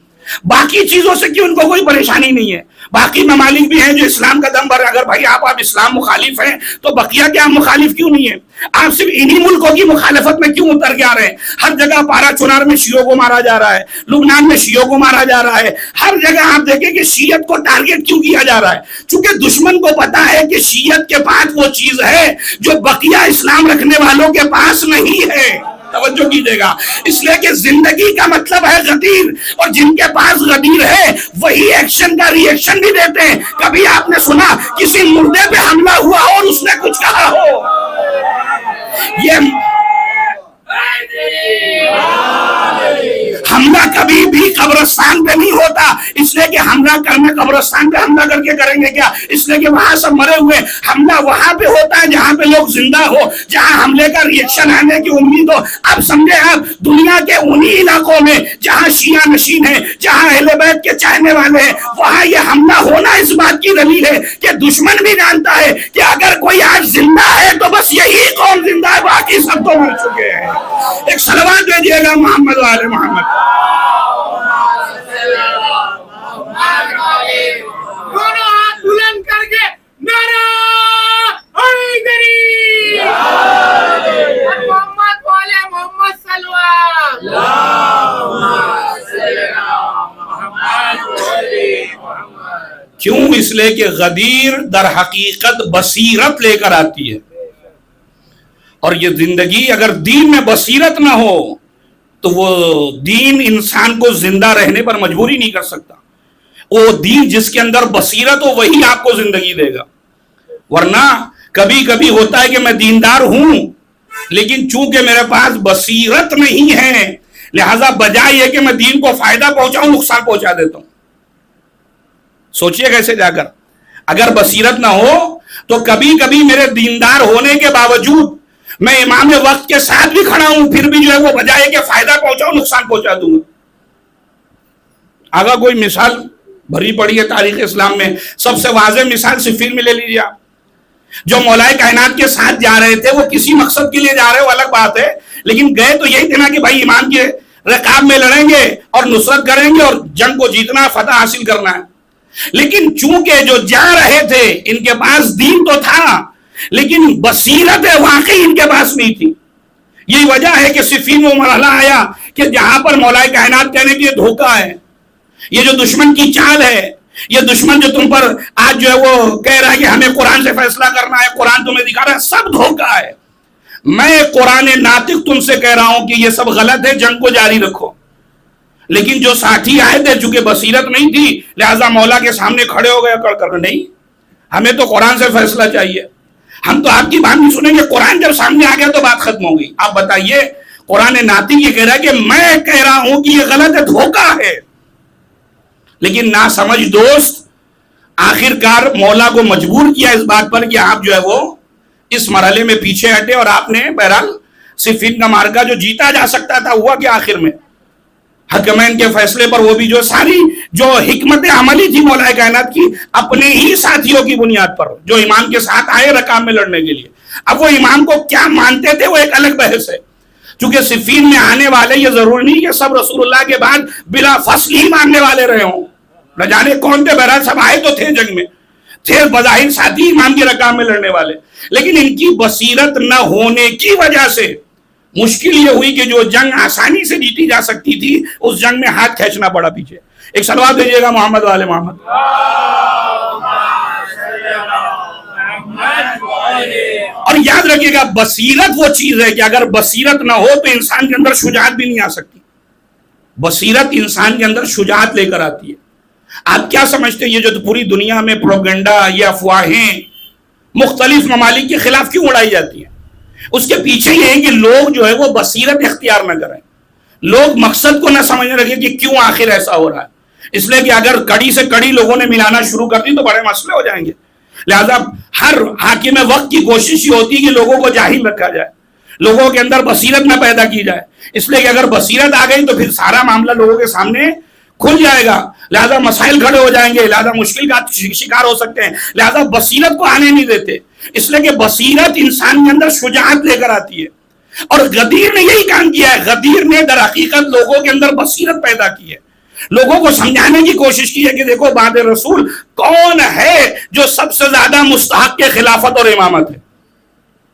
باقی چیزوں سے کیوں ان کو کوئی پریشانی نہیں ہے؟ باقی ممالک بھی ہیں جو اسلام کا دم بھر، اگر بھائی آپ اسلام مخالف ہیں تو بقیہ کیا مخالف کیوں نہیں ہے؟ آپ صرف انہی ملکوں کی مخالفت میں کیوں اتر کے آ رہے ہیں؟ ہر جگہ پارا چنار میں شیعوں کو مارا جا رہا ہے، لبنان میں شیعوں کو مارا جا رہا ہے، ہر جگہ آپ دیکھیں کہ شیعت کو ٹارگٹ کیوں کیا جا رہا ہے؟ چونکہ دشمن کو پتا ہے کہ شیعت کے پاس وہ چیز ہے جو بقیہ اسلام رکھنے والوں کے پاس نہیں ہے۔ توجہ کیجئے گا، اس لیے کہ زندگی کا مطلب ہے غدیر، اور جن کے پاس غدیر ہے وہی ایکشن کا ری ایکشن بھی دیتے ہیں۔ کبھی آپ نے سنا کسی مردے پہ حملہ ہوا اور اس نے کچھ کہا ہو؟ یہ حملہ کبھی بھی قبرستان پہ نہیں ہوتا، اس لیے کہ حملہ کرنا قبرستان پہ حملہ کر کے کریں گے کیا؟ اس لیے کہ وہاں سب مرے ہوئے، حملہ وہاں پہ ہوتا ہے جہاں پہ لوگ زندہ ہو، جہاں حملے کا ری ایکشن آنے کی امید ہو۔ اب سمجھے آپ، دنیا کے انہی علاقوں میں جہاں شیعہ نشین ہیں، جہاں اہل بیت کے چاہنے والے ہیں، وہاں یہ حملہ ہونا اس بات کی دلیل ہے کہ دشمن بھی جانتا ہے کہ اگر کوئی آج زندہ ہے تو بس یہی قوم زندہ ہے، باقی سب تو مر چکے ہیں۔ ایک صلوات بھیجیے گا محمد و آل محمد۔ دونوں ہاتھ بلند کر کے نعرہ حیدری، محمد والے محمد صلوات۔ کیوں؟ اس لیے کہ غدیر در حقیقت بصیرت لے کر آتی ہے، اور یہ زندگی اگر دین میں بصیرت نہ ہو تو وہ دین انسان کو زندہ رہنے پر مجبوری نہیں کر سکتا۔ وہ دین جس کے اندر بصیرت ہو وہی آپ کو زندگی دے گا، ورنہ کبھی کبھی ہوتا ہے کہ میں دیندار ہوں لیکن چونکہ میرے پاس بصیرت نہیں ہے، لہذا بجائے یہ کہ میں دین کو فائدہ پہنچاؤں نقصان پہنچا دیتا ہوں۔ سوچئے کیسے جا کر، اگر بصیرت نہ ہو تو کبھی کبھی میرے دیندار ہونے کے باوجود میں امام وقت کے ساتھ بھی کھڑا ہوں، پھر بھی جو ہے وہ بجائے کہ فائدہ پہنچاؤں نقصان پہنچا دوں گا۔ آگا کوئی مثال بھری پڑی ہے تاریخ اسلام میں، سب سے واضح مثال صفین میں لے لیجیے آپ۔ جو مولائے کائنات کے ساتھ جا رہے تھے وہ کسی مقصد کے لیے جا رہے، وہ الگ بات ہے، لیکن گئے تو یہی تھے نا کہ بھائی امام کے رکاب میں لڑیں گے اور نصرت کریں گے اور جنگ کو جیتنا، فتح حاصل کرنا ہے۔ لیکن چونکہ جو جا رہے تھے ان کے پاس دین تو تھا لیکن بصیرت واقعی ان کے پاس نہیں تھی۔ یہی وجہ ہے کہ صفین میں مرحلہ آیا کہ جہاں پر مولائے کائنات کہنے کی یہ دھوکہ ہے، یہ جو دشمن کی چال ہے، یہ دشمن جو تم پر آج جو ہے وہ کہہ رہا ہے کہ ہمیں قرآن سے فیصلہ کرنا ہے، قرآن تمہیں دکھا رہا ہے، سب دھوکہ ہے۔ میں قرآن ناطق تم سے کہہ رہا ہوں کہ یہ سب غلط ہے، جنگ کو جاری رکھو۔ لیکن جو ساتھی آئے تھے چونکہ بصیرت نہیں تھی لہذا مولا کے سامنے کھڑے ہو گئے کڑ کر، نہیں ہمیں تو قرآن سے فیصلہ چاہیے، ہم تو آپ کی بات نہیں سنیں گے۔ قرآن جب سامنے آ گیا تو بات ختم ہو گئی۔ آپ بتائیے، قرآن ناطق یہ کہہ رہا ہے کہ میں کہہ رہا ہوں کہ یہ غلط ہے، دھوکہ ہے، لیکن ناسمجھ دوست آخر کار مولا کو مجبور کیا اس بات پر کہ آپ جو ہے وہ اس مرحلے میں پیچھے ہٹے، اور آپ نے بہرحال صفین کا معرکہ جو جیتا جا سکتا تھا ہوا کہ آخر میں حکمین کے فیصلے پر، وہ بھی جو ساری جو حکمت عملی تھی مولا کائنات کی اپنے ہی ساتھیوں کی بنیاد پر جو امام کے ساتھ آئے رکاب میں لڑنے کے لیے۔ اب وہ امام کو کیا مانتے تھے وہ ایک الگ بحث ہے، چونکہ صفین میں آنے والے یہ ضروری نہیں کہ سب رسول اللہ کے بعد بلا فصل ہی ماننے والے رہے ہوں، نہ جانے کون تھے، بہرحال سب آئے تو تھے جنگ میں، تھے بظاہر ساتھی امام کی رکاب میں لڑنے والے، لیکن ان کی بصیرت نہ ہونے کی وجہ سے مشکل یہ ہوئی کہ جو جنگ آسانی سے جیتی جا سکتی تھی اس جنگ میں ہاتھ کھینچنا پڑا پیچھے۔ ایک صلوات بھیجیے گا محمد والے محمد۔ اور یاد رکھیے گا بصیرت وہ چیز ہے کہ اگر بصیرت نہ ہو تو انسان کے اندر شجاعت بھی نہیں آ سکتی۔ بصیرت انسان کے اندر شجاعت لے کر آتی ہے۔ آپ کیا سمجھتے ہیں یہ جو پوری دنیا میں پروپیگنڈا یا افواہیں مختلف ممالک کے خلاف کیوں اڑائی جاتی ہیں؟ اس کے پیچھے یہ ہے کہ لوگ جو ہے وہ بصیرت اختیار نہ کریں، لوگ مقصد کو نہ سمجھنے لگے کہ کیوں آخر ایسا ہو رہا ہے۔ اس لیے کہ اگر کڑی سے کڑی لوگوں نے ملانا شروع کر دی تو بڑے مسئلے ہو جائیں گے. لہذا ہر حاکم وقت کی کوشش یہ ہوتی ہے کہ لوگوں کو جاہل رکھا جائے, لوگوں کے اندر بصیرت نہ پیدا کی جائے. اس لیے کہ اگر بصیرت آ گئی تو پھر سارا معاملہ لوگوں کے سامنے کھل جائے گا, لہذا مسائل کھڑے ہو جائیں گے, لہذا مشکل کا شکار ہو سکتے ہیں. لہذا بصیرت کو آنے نہیں دیتے, اس لیے کہ بصیرت انسان کے اندر شجاعت لے کر آتی ہے. اور غدیر نے یہی کام کیا ہے, غدیر نے در حقیقت لوگوں کے اندر بصیرت پیدا کی ہے, لوگوں کو سمجھانے کی کوشش کی ہے کہ دیکھو بعد رسول کون ہے جو سب سے زیادہ مستحق کے خلافت اور امامت ہے.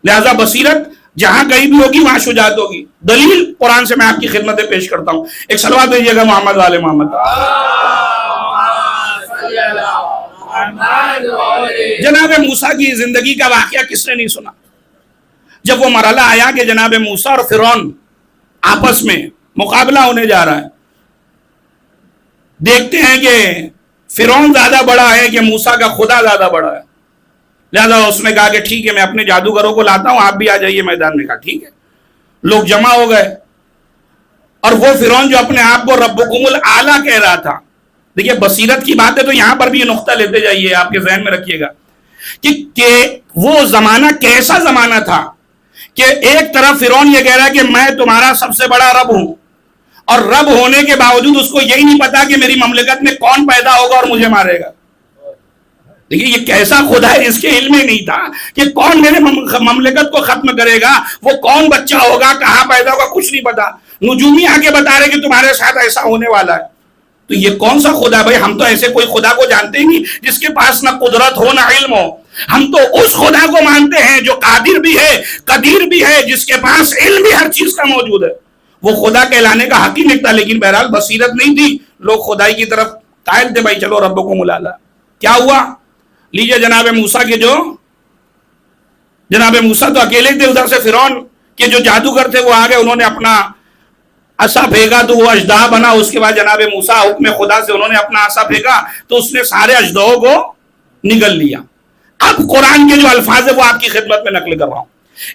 لہذا بصیرت جہاں کہیں بھی ہوگی وہاں شجاعت ہوگی. دلیل قرآن سے میں آپ کی خدمت میں پیش کرتا ہوں. ایک صلوات دیجیے گا محمد والے محمد. جناب موسیٰ کی زندگی کا واقعہ کس نے نہیں سنا؟ جب وہ مرحلہ آیا کہ جناب موسیٰ اور فرعون آپس میں مقابلہ ہونے جا رہا ہے, دیکھتے ہیں کہ فرعون زیادہ بڑا ہے کہ موسیٰ کا خدا زیادہ بڑا ہے. لہذا اس نے کہا کہ ٹھیک ہے میں اپنے جادوگروں کو لاتا ہوں, آپ بھی آ جائیے میدان میں. کہا ٹھیک ہے. لوگ جمع ہو گئے اور وہ فرعون جو اپنے آپ کو ربکم الاعلیٰ کہہ رہا تھا, دیکھیے بصیرت کی بات ہے تو یہاں پر بھی یہ نقطہ لیتے جائیے, آپ کے ذہن میں رکھیے گا کہ وہ زمانہ کیسا زمانہ تھا کہ ایک طرف فرعون یہ کہہ رہا ہے کہ میں تمہارا سب سے بڑا رب ہوں, اور رب ہونے کے باوجود اس کو یہی نہیں پتا کہ میری مملکت میں کون پیدا ہوگا اور مجھے مارے گا. دیکھیے یہ کیسا خدا ہے, اس کے علم میں نہیں تھا کہ کون میرے مملکت کو ختم کرے گا, وہ کون بچہ ہوگا, کہاں پیدا ہوگا, کچھ نہیں پتا. نجومی آگے بتا رہے کہ تمہارے ساتھ ایسا ہونے والا ہے. تو یہ کون سا خدا بھائی؟ ہم تو ایسے کوئی خدا کو جانتے ہی نہیں جس کے پاس نہ قدرت ہو نہ علم ہو. ہم تو اس خدا کو مانتے ہیں جو قادر بھی ہے, قدیر بھی ہے, جس کے پاس علم بھی ہر چیز کا موجود ہے. وہ خدا کہلانے کا حق ہی نہیں تھا, لیکن بہرحال بصیرت نہیں تھی, لوگ خدائی کی طرف قائل تھے, بھائی چلو ربکم الاعلیٰ. کیا ہوا؟ لیجئے جناب موسیٰ کے جناب موسیٰ تو اکیلے تھے, ادھر سے فرعون کے جو جادوگر تھے وہ آ گئے, انہوں نے اپنا عصا پھینکا تو وہ اژدہا بنا. اس کے بعد جناب موسیٰ حکم خدا سے انہوں نے اپنا عصا پھینکا تو اس نے سارے اژدہوں کو نگل لیا. اب قرآن کے جو الفاظ ہے وہ آپ کی خدمت میں نقل کر رہا ہوں.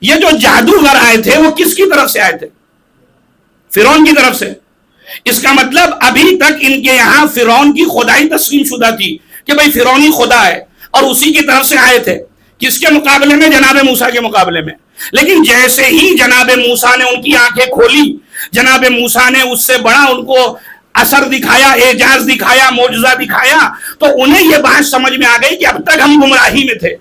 یہ جو جادوگر آئے تھے وہ کس کی طرف سے آئے تھے؟ فرعون کی طرف سے. اس کا مطلب ابھی تک ان کے یہاں فرعون کی خدائی تسلیم شدہ تھی کہ بھئی فرعون ہی خدا ہے, اور اسی کی طرف سے آئے تھے. کس کے مقابلے میں؟ جناب موسیٰ کے مقابلے میں. لیکن جیسے ہی جناب موسیٰ نے ان کی آنکھیں کھولی, جناب موسیٰ نے اس سے بڑا ان کو اثر دکھایا, اعجاز دکھایا, معجزہ دکھایا, تو انہیں یہ بات سمجھ میں آ گئی کہ اب تک ہم گمراہی میں تھے,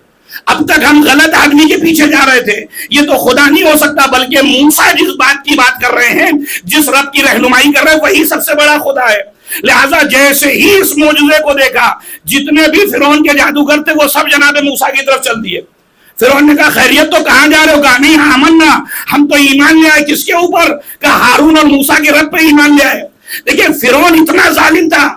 اب تک ہم غلط آدمی کے پیچھے جا رہے تھے. یہ تو خدا نہیں ہو سکتا, بلکہ موسیٰ جس بات کی بات کر رہے ہیں, جس رب کی رہنمائی کر رہے ہیں, وہی سب سے بڑا خدا ہے. لہذا جیسے ہی اس معجزے کو دیکھا, جتنے بھی فرعون کے جادوگر تھے وہ سب جناب موسیٰ کی طرف چل دیے. فرعون نے کہا خیریت تو کہاں جا رہے ہو؟ کہا نہیں آمنا, ہم تو ایمان لے آئے. کس کے اوپر؟ کہا ہارون اور موسیٰ کے رب پہ ایمان لے آئے. دیکھیں فرعون اتنا ظالم تھا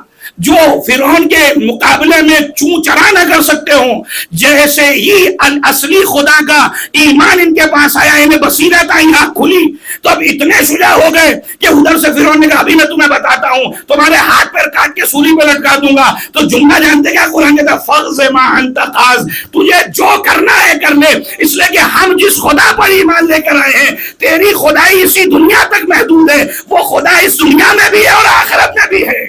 جو فرعون کے مقابلے میں چوں چرا نہ کر سکتے ہوں. جیسے ہی اصلی خدا کا ایمان ان کے پاس آیا, انہیں بصیرت آئی, آنکھ کھلی, تو اب اتنے شجاع ہو گئے کہ ادھر سے فرعون نے کہا ابھی میں تمہیں بتاتا ہوں, تمہارے ہاتھ پیر کاٹ کے سولی پہ لٹکا دوں گا. تو جملہ جانتے کیا قرآن کہتا ہے؟ فَغْزِ مَا أَنْتَ قَاز, تجھے جو کرنا ہے کر لے, اس لیے کہ ہم جس خدا پر ایمان لے کر آئے ہیں, تیری خدائی اسی دنیا تک محدود ہے, وہ خدا اس دنیا میں بھی ہے اور آخرت میں بھی ہے.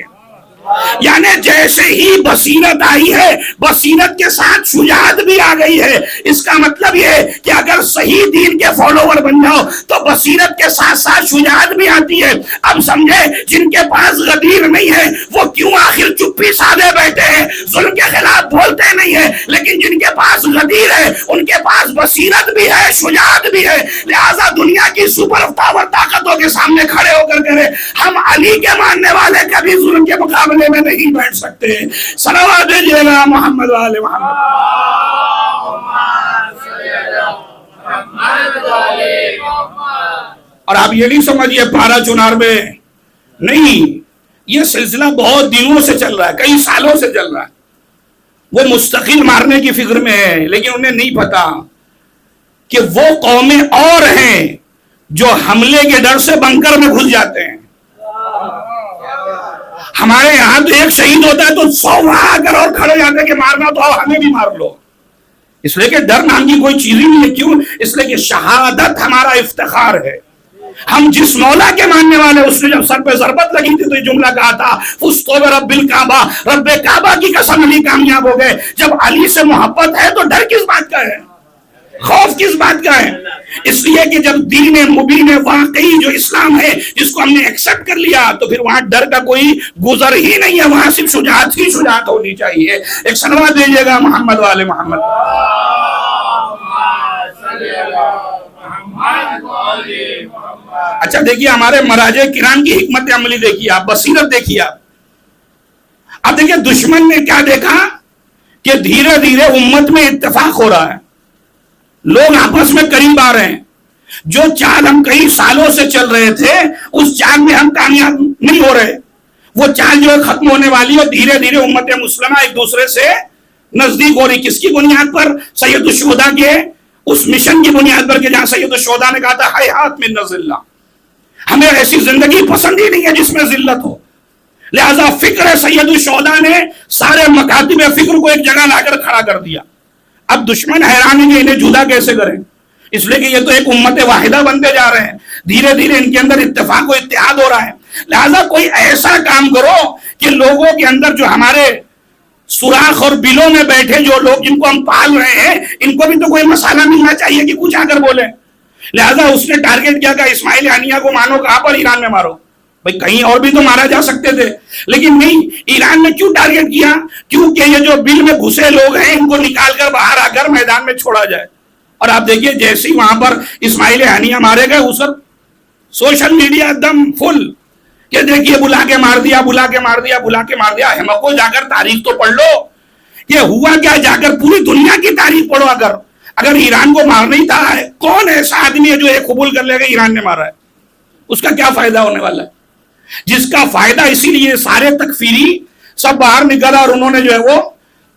یعنی جیسے ہی بصیرت آئی ہے, بصیرت کے ساتھ شجاعت بھی آ گئی ہے. اس کا مطلب یہ ہے کہ اگر صحیح دین کے فالوور بن جاؤ تو بصیرت کے ساتھ ساتھ شجاعت بھی آتی ہے. اب سمجھے, جن کے پاس غدیر نہیں ہے وہ کیوں آخر چپی سادے بیٹھے ہیں, ظلم کے خلاف بولتے نہیں ہیں, لیکن جن کے پاس غدیر ہے ان کے پاس بصیرت بھی ہے, شجاعت بھی ہے. لہذا دنیا کی سپر پاور طاقتوں کے سامنے کھڑے ہو کر کرے, ہم علی کے ماننے والے کبھی ظلم کے مقابلے میں نہیں بیٹھ سکتے. صلوات دیجیے گا محمد والے محمد. اور آپ یہ نہیں سمجھیے پارا چنار میں نہیں, یہ سلسلہ بہت دنوں سے چل رہا ہے, کئی سالوں سے چل رہا ہے. وہ مستقل مارنے کی فکر میں ہے, لیکن انہیں نہیں پتا کہ وہ قومیں اور ہیں جو حملے کے ڈر سے بنکر میں گھس جاتے ہیں. ہمارے یہاں تو ایک شہید ہوتا ہے تو 100 وہاں آ کر اور کھڑے جاتے ہیں کہ مارنا تو ہمیں بھی مار لو. اس لیے کہ ڈر نام کی کوئی چیز ہی نہیں ہے. کیوں؟ اس لیے کہ شہادت ہمارا افتخار ہے. ہم جس مولا کے ماننے والے، اس نے جب سر پہ ضربت لگی تھی تو یہ جملہ کہا تھا فزتو برب الکعبہ، رب کعبہ کی قسم علی کامیاب ہو گئے۔ جب علی سے محبت ہے تو ڈر کس بات کا ہے، خوف کس بات کا ہے؟ اس لیے کہ جب دین مبین واقعی جو اسلام ہے جس کو ہم نے ایکسپٹ کر لیا تو پھر وہاں ڈر کا کوئی گزر ہی نہیں ہے، وہاں صرف شجاعت ہی شجاعت ہونی چاہیے۔ ایک صلوات دیجیے گا محمد والے محمد۔ اچھا دیکھیے ہمارے مراجع کرام کی حکمت عملی دیکھیے آپ، بصیرت دیکھیے آپ۔ اب دیکھیے دشمن نے کیا دیکھا کہ دھیرے دھیرے امت میں اتفاق ہو رہا ہے، لوگ آپس میں قریب آ رہے ہیں۔ جو چال ہم کئی سالوں سے چل رہے تھے اس چال میں ہم کامیاب نہیں ہو رہے، وہ چال جو ہے ختم ہونے والی ہے، دھیرے دھیرے امت مسلمہ ایک دوسرے سے نزدیک ہو رہی۔ کس کی بنیاد پر؟ سید الشہداء کے اس مشن کی بنیاد پر کہ جہاں سید الشہداء نے کہا تھا حیات من ذلہ، ہمیں ایسی زندگی پسند ہی نہیں ہے جس میں ذلت ہو، لہذا فکر سید الشہداء نے سارے مکاتب فکر کو ایک جگہ لا کر کھڑا کر دیا۔ اب دشمن حیران ہے کہ انہیں جدا کیسے کریں، اس لیے کہ یہ تو ایک امت واحدہ بنتے جا رہے ہیں، دھیرے دھیرے ان کے اندر اتفاق و اتحاد ہو رہا ہے، لہذا کوئی ایسا کام کرو کہ لوگوں کے اندر جو ہمارے سوراخ اور بلوں میں بیٹھے جو لوگ جن کو ہم پال رہے ہیں ان کو بھی تو کوئی مسئلہ ملنا چاہیے کہ کچھ آ کر بولے۔ لہذا اس نے ٹارگٹ کیا کہ اسماعیل ہنیہ کو مانو کہاں پر؟ ایران میں مارو۔ بھئی کہیں اور بھی تو مارا جا سکتے تھے، لیکن نہیں، ایران میں کیوں ٹارگٹ کیا؟ کیونکہ یہ جو بل میں گھسے لوگ ہیں ان کو نکال کر باہر آ کر میدان میں چھوڑا جائے۔ اور آپ دیکھیے جیسے ہی وہاں پر اسماعیل ہنیہ مارے گئے اس وقت سوشل میڈیا دم فل کہ دیکھیے بلا کے مار دیا، بلا کے مار دیا، بلا کے مار دیا۔ احمقو جا کر تاریخ تو پڑھ لو، یہ ہوا کیا، جا کر پوری دنیا کی تاریخ پڑھو۔ اگر ایران کو مار نہیں تھا، کون ایسا آدمی ہے جو یہ قبول کر لے گا ایران نے مارا ہے؟ اس کا کیا فائدہ ہونے والا ہے؟ جس کا فائدہ اسی لیے سارے تکفیری سب باہر نکلا اور انہوں نے جو ہے وہ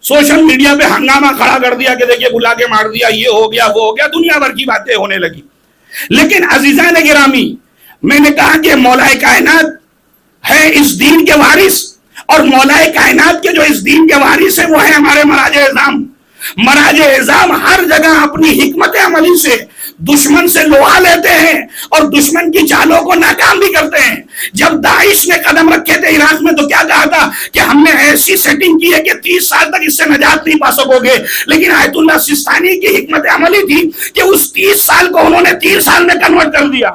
سوشل میڈیا پہ ہنگامہ کھڑا کر دیا کہ دیکھیے بلا کے مار دیا، یہ ہو گیا وہ ہو گیا، دنیا بھر کی باتیں ہونے لگی۔ لیکن عزیزان گرامی، میں نے کہا کہ مولا کائنات ہے اس دین کے وارث، اور مولا کائنات کے جو اس دین کے وارث ہیں وہ ہیں ہمارے مراجع اعظام۔ مراجع اعظام ہر جگہ اپنی حکمت عملی سے دشمن سے لوہا لیتے ہیں اور دشمن کی چالوں کو ناکام بھی کرتے ہیں۔ جب داعش نے قدم رکھے تھے عراق میں تو کیا کہا تھا کہ ہم نے ایسی سیٹنگ کی ہے کہ 30 سال تک اس سے نجات نہیں پا سکو گے، لیکن آیت اللہ سستانی کی حکمت عملی تھی کہ اس 30 سال کو انہوں نے 3 سال میں کنورٹ کر دیا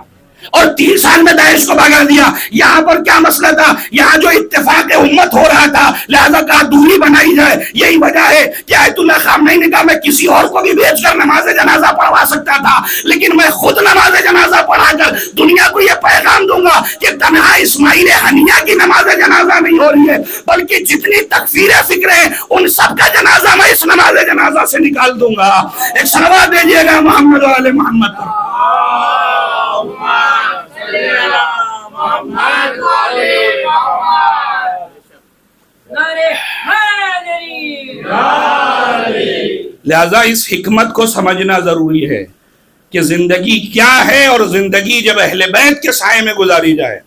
اور 3 سال میں داعش کو بھگا دیا۔ یہاں پر کیا مسئلہ تھا؟ یہاں جو اتفاق امت ہو رہا تھا، لہذا کہا دوری بنائی جائے۔ یہی وجہ ہے کہ آیت اللہ خامنئی نے کہا میں کسی اور کو بھی بھیج کر نماز جنازہ پڑھوا سکتا تھا، لیکن میں خود نماز جنازہ پڑھا کر دنیا کو یہ پیغام دوں گا کہ تنہا اسماعیل ہنیہ کی نماز جنازہ نہیں ہو رہی ہے، بلکہ جتنی تکفیر فکر ہیں ان سب کا جنازہ میں اس نماز جنازہ سے نکال دوں گا۔ ایک صلوات دیجیے گا محمد والے محمد پر۔ لہذا اس حکمت کو سمجھنا ضروری ہے کہ زندگی کیا ہے، اور زندگی جب اہل بیت کے سائے میں گزاری جائے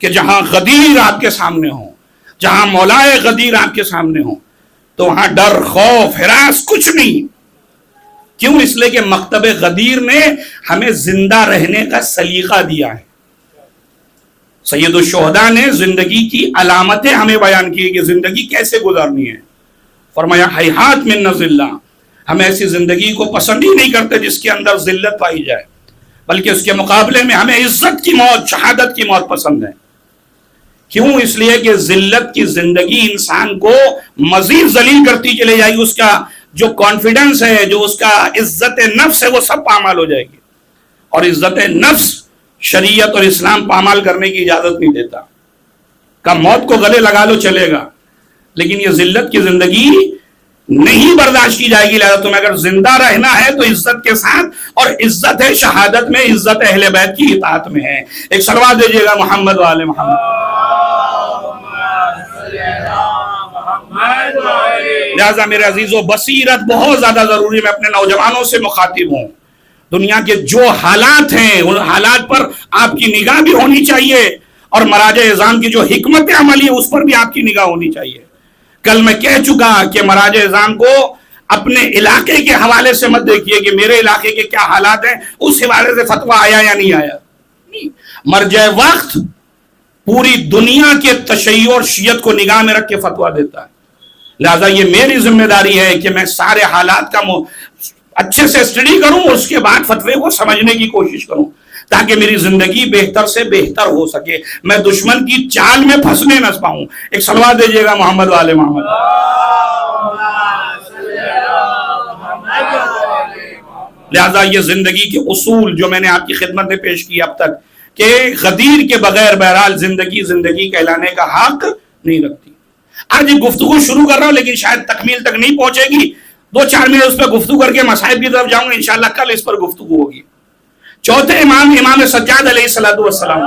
کہ جہاں غدیر آپ کے سامنے ہوں، جہاں مولائے غدیر آپ کے سامنے ہوں، تو وہاں ڈر، خوف، ہراس کچھ نہیں۔ کیوں؟ اس لیے کہ مکتب غدیر نے ہمیں زندہ رہنے کا سلیقہ دیا ہے۔ سید الشہداء نے زندگی کی علامتیں ہمیں بیان کی کہ زندگی کیسے گزارنی ہے۔ فرمایا حیات من ذلہ، ہم ایسی زندگی کو پسند ہی نہیں کرتے جس کے اندر ذلت پائی جائے، بلکہ اس کے مقابلے میں ہمیں عزت کی موت، شہادت کی موت پسند ہے۔ کیوں؟ اس لیے کہ ذلت کی زندگی انسان کو مزید ذلیل کرتی چلے جائے گی، اس کا جو کانفیڈنس ہے، جو اس کا عزت نفس ہے، وہ سب پامال ہو جائے گی، اور عزت نفس شریعت اور اسلام پامال کرنے کی اجازت نہیں دیتا۔ کہ موت کو گلے لگا لو چلے گا، لیکن یہ ذلت کی زندگی نہیں برداشت کی جائے گی۔ لہذا تمہیں اگر زندہ رہنا ہے تو عزت کے ساتھ، اور عزت ہے شہادت میں، عزت اہل بیت کی اطاعت میں ہے۔ ایک صلوات دیجیے گا محمد والے محمد۔ لہذا میرے عزیزو بصیرت بہت زیادہ ضروری ہے۔ میں اپنے نوجوانوں سے مخاطب ہوں، دنیا کے جو حالات ہیں ان حالات پر آپ کی نگاہ بھی ہونی چاہیے، اور مراجع اعظام کی جو حکمت عملی ہے اس پر بھی آپ کی نگاہ ہونی چاہیے۔ کل میں کہہ چکا کہ مراجع اعظام کو اپنے علاقے کے حوالے سے مت دیکھیے کہ میرے علاقے کے کیا حالات ہیں، اس حوالے سے فتویٰ آیا یا نہیں آیا۔ مرجع وقت پوری دنیا کے تشیع اور شیعت کو نگاہ میں رکھ کے فتویٰ دیتا ہے. لہذا یہ میری ذمہ داری ہے کہ میں سارے حالات کا اچھے سے اسٹڈی کروں اور اس کے بعد فتوے کو سمجھنے کی کوشش کروں تاکہ میری زندگی بہتر سے بہتر ہو سکے, میں دشمن کی چال میں پھنسنے نہ پاؤں. ایک صلوات دیجیے گا محمد والے محمد. لہذا یہ زندگی کے اصول جو میں نے آپ کی خدمت میں پیش کی اب تک کہ غدیر کے بغیر بہرحال زندگی زندگی کہلانے کا حق نہیں رکھتی. آج گفتگو شروع کر رہا ہوں لیکن شاید تکمیل تک نہیں پہنچے گی. 2-4 منٹ اس پہ گفتگو کر کے مصائب کی طرف جاؤں گا. انشاءاللہ کل اس پر گفتگو ہوگی. چوتھے امام امام سجاد علیہ السلام.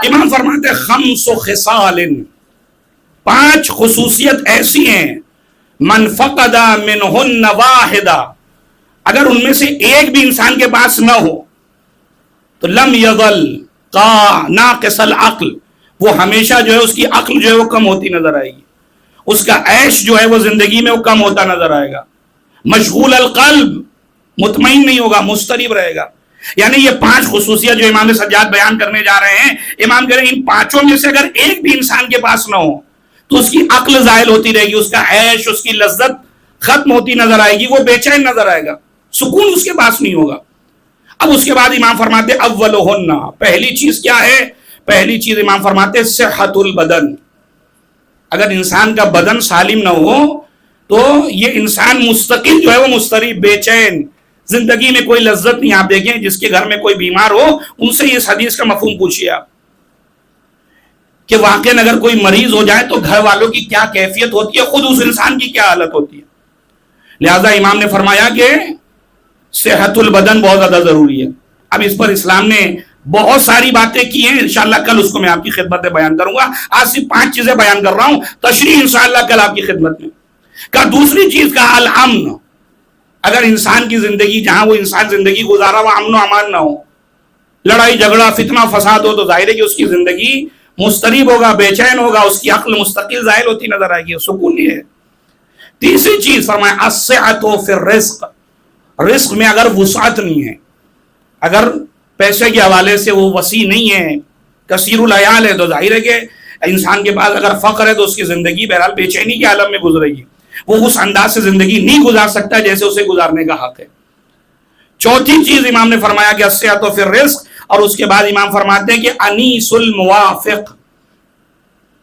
امام فرماتے ہیں 5 خصال 5 خصوصیت ایسی ہیں من فقد منہن واحدہ اگر ان میں سے ایک بھی انسان کے پاس نہ ہو تو لم یظل ناقص العقل, وہ ہمیشہ جو ہے اس کی عقل جو ہے وہ کم ہوتی نظر آئے گی, اس کا عیش جو ہے وہ زندگی میں وہ کم ہوتا نظر آئے گا. مشغول القلب, مطمئن نہیں ہوگا, مضطرب رہے گا. یعنی یہ 5 خصوصیت جو امام سجاد بیان کرنے جا رہے ہیں, امام کہہ رہے ہیں ان 5 میں سے اگر ایک بھی انسان کے پاس نہ ہو تو اس کی عقل زائل ہوتی رہے گی, اس کا عیش, اس کی لذت ختم ہوتی نظر آئے گی, وہ بے چین نظر آئے گا, سکون اس کے پاس نہیں ہوگا. اب اس کے بعد امام فرماتے اولہن, پہلی چیز کیا ہے؟ پہلی چیز امام فرماتے صحت البدن. اگر انسان کا بدن سالم نہ ہو تو یہ انسان مستقل جو ہے وہ مضطرب, بے چین, زندگی میں کوئی لذت نہیں. آپ دیکھیں جس کے گھر میں کوئی بیمار ہو ان سے اس حدیث کا مفہوم پوچھئے آپ کہ واقعاً اگر کوئی مریض ہو جائے تو گھر والوں کی کیا کیفیت ہوتی ہے, خود اس انسان کی کیا حالت ہوتی ہے. لہذا امام نے فرمایا کہ صحت البدن بہت زیادہ ضروری ہے. اب اس پر اسلام نے بہت ساری باتیں کی ہیں, انشاءاللہ کل اس کو میں آپ کی خدمت میں بیان کروں گا. آج صرف 5 چیزیں بیان کر رہا ہوں, تشریح انشاءاللہ کل آپ کی خدمت میں. دوسری چیز کا الامن. اگر انسان کی زندگی جہاں وہ انسان زندگی گزارا وہ امن و امان نہ ہو, لڑائی جھگڑا فتنہ فساد ہو, تو ظاہر ہے کہ اس کی زندگی مضطرب ہوگا, بے چین ہوگا, اس کی عقل مستقل زائل ہوتی نظر آئے گی, سکون نہیں ہے. تیسری چیز فرمایا السعۃ فی الرزق. رزق میں اگر وسعت نہیں ہے, اگر پیسے کے حوالے سے وہ وسیع نہیں ہے, کثیر العیال ہے, تو ظاہر ہے کہ انسان کے پاس اگر فقر ہے تو اس کی زندگی بہرحال بے چینی کے عالم میں گزرے گی, وہ اس انداز سے زندگی نہیں گزار سکتا جیسے اسے گزارنے کا حق ہے. چوتھی چیز امام نے فرمایا کہ السعۃ فی الرزق, اور اس کے بعد امام فرماتے ہیں کہ انیس الموافق.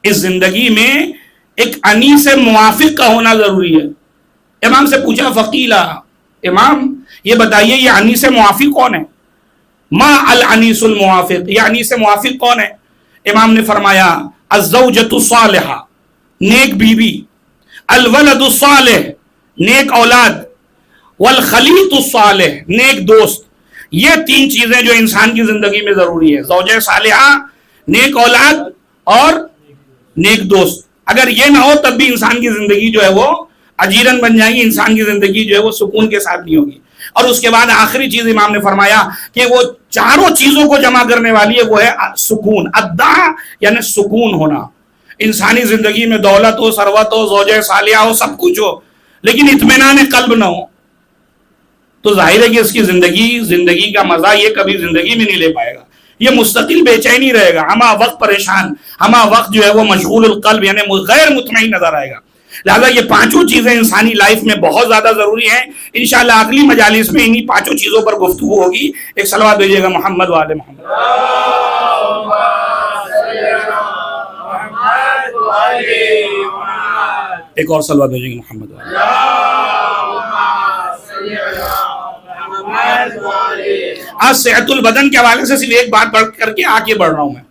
اس زندگی میں ایک انیس موافق کا ہونا ضروری ہے. امام سے پوچھا فقیلا, امام یہ بتائیے یہ انیس موافق کون ہے؟ ما الانیس الموافق, یہ انیس موافق کون ہے؟ امام نے فرمایا الزوجۃ الصالحہ, نیک بیوی, الولد الصالح, نیک اولاد, والخلیط الصالح, نیک دوست. یہ 3 چیزیں جو انسان کی زندگی میں ضروری ہے, زوجہ صالحہ, نیک اولاد اور نیک دوست. اگر یہ نہ ہو تب بھی انسان کی زندگی جو ہے وہ اجیرن بن جائے گی, انسان کی زندگی جو ہے وہ سکون کے ساتھ نہیں ہوگی. اور اس کے بعد آخری چیز امام نے فرمایا کہ وہ 4 چیزوں کو جمع کرنے والی ہے, وہ ہے سکون. ادا یعنی سکون ہونا. انسانی زندگی میں دولت ہو, ثروت ہو, زوجہ صالحہ ہو, سب کچھ ہو, لیکن اطمینان قلب نہ ہو تو ظاہر ہے کہ اس کی زندگی کا مزہ یہ کبھی زندگی میں نہیں لے پائے گا. یہ مستقل بے چینی رہے گا, ہمہ وقت پریشان, ہمہ وقت جو ہے وہ مشغول القلب یعنی غیر مطمئن نظر آئے گا. لہذا یہ 5 چیزیں انسانی لائف میں بہت زیادہ ضروری ہیں. انشاءاللہ اگلی مجالس میں انہی 5 چیزوں پر گفتگو ہوگی. ایک صلوات بھیجیے گا محمد وآل محمد. ایک اور صلوات بھیجیے گا محمد وآل. آج صحت البدن کے حوالے سے صرف ایک بات پڑھ کر کے آگے بڑھ رہا ہوں میں.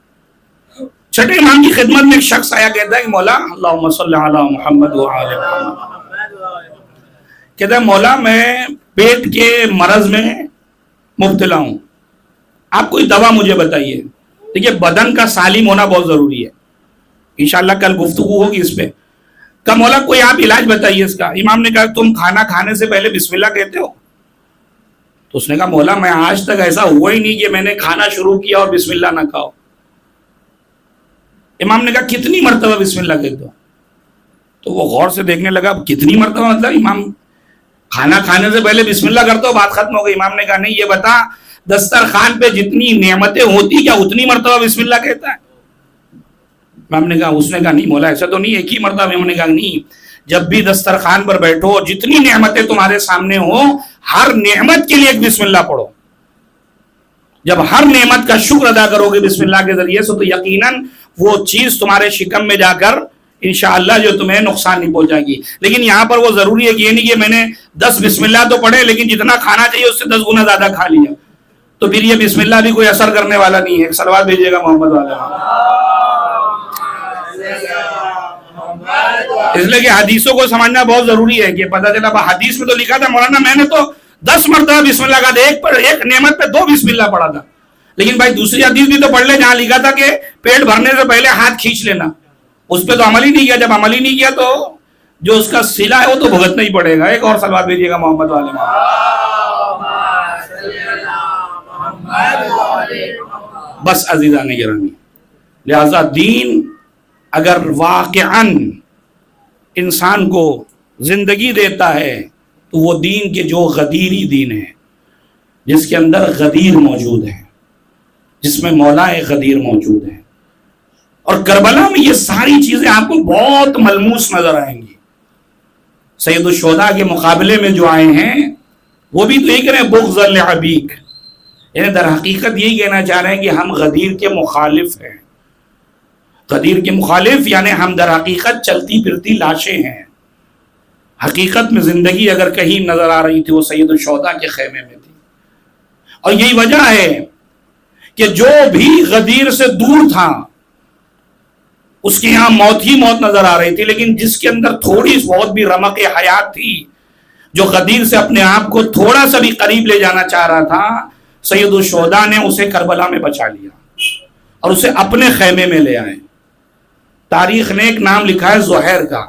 چھٹے امام کی خدمت میں ایک شخص آیا, کہتا ہے کہ مولا اللہم صلی علی محمد وآل محمد. کہتا ہے مولا میں پیٹ کے مرض میں مبتلا ہوں, آپ کوئی دوا مجھے بتائیے. دیکھیے بدن کا سالم ہونا بہت ضروری ہے, انشاءاللہ کل گفتگو ہوگی اس پہ. کہا مولا کوئی آپ علاج بتائیے اس کا. امام نے کہا تم کھانا کھانے سے پہلے بسم اللہ کہتے ہو؟ تو اس نے کہا مولا میں آج تک ایسا ہوا ہی نہیں کہ میں نے کھانا شروع کیا اور بسم اللہ نہ کہا. امام نے کہا کتنی مرتبہ بسم اللہ کہتے ہو؟ تو وہ غور سے دیکھنے لگا, کتنی مرتبہ مطلب؟ امام کھانا کھانے سے پہلے بسم اللہ کرتے ہو، بات ختم ہو گئی. امام نے کہا نہیں، یہ بتا دسترخوان پہ جتنی نعمتیں ہوتی کیا اتنی مرتبہ بسم اللہ کہتا ہے؟ امام نے کہا، اس نے کہا نہیں مولا ایسا تو نہیں، ایک ہی مرتبہ. امام نے کہا نہیں، جب بھی دسترخوان پر بیٹھو جتنی نعمتیں تمہارے سامنے ہو ہر نعمت کے لیے ایک بسم اللہ پڑھو. جب ہر نعمت کا شکر ادا کرو گے بسم اللہ کے ذریعے سے تو یقیناً وہ چیز تمہارے شکم میں جا کر انشاءاللہ جو تمہیں نقصان نہیں پہنچائے گی. لیکن یہاں پر وہ ضروری ہے کہ یہ نہیں کہ میں نے 10 بسم اللہ تو پڑھے لیکن جتنا کھانا چاہیے اس سے 10 گنا زیادہ کھا لیا، تو پھر یہ بسم اللہ بھی کوئی اثر کرنے والا نہیں ہے. ایک صلوات بھیجیے گا محمد والا. اس لیے کہ حدیثوں کو سمجھنا بہت ضروری ہے کہ پتہ چلا حدیث میں تو لکھا تھا مولانا میں نے تو 10 مرتبہ بسم اللہ کا تھا، ایک نعمت پہ 2 بسم اللہ پڑھا تھا. لیکن بھائی دوسری حدیث بھی تو پڑھ لے جہاں لکھا تھا کہ پیٹ بھرنے سے پہلے ہاتھ کھینچ لینا، اس پہ تو عمل ہی نہیں کیا. جب عمل ہی نہیں کیا تو جو اس کا صلہ ہے وہ تو بھگتنا ہی پڑے گا. ایک اور صلوات بھیجیے گا محمد والے. بس عزیزان گرامی، لہذا دین اگر واقعاً انسان کو زندگی دیتا ہے تو وہ دین کے جو غدیری دین ہے، جس کے اندر غدیر موجود ہے، جس میں مولا غدیر موجود ہے. اور کربلا میں یہ ساری چیزیں آپ کو بہت ملموس نظر آئیں گی. سید الشہداء کے مقابلے میں جو آئے ہیں وہ بھی تو یہی کہہ رہے ہیں بغض لعبیک، یعنی در حقیقت یہی کہنا چاہ رہے ہیں کہ ہم غدیر کے مخالف ہیں. غدیر کے مخالف یعنی ہم در حقیقت چلتی پھرتی لاشیں ہیں. حقیقت میں زندگی اگر کہیں نظر آ رہی تھی وہ سید الشہداء کے خیمے میں تھی. اور یہی وجہ ہے کہ جو بھی غدیر سے دور تھا اس کے یہاں موت ہی موت نظر آ رہی تھی. لیکن جس کے اندر تھوڑی بہت بھی رمق حیات تھی، جو غدیر سے اپنے آپ کو تھوڑا سا بھی قریب لے جانا چاہ رہا تھا، سید الشہداء نے اسے کربلا میں بچا لیا اور اسے اپنے خیمے میں لے آئے. تاریخ نے ایک نام لکھا ہے زہیر کا.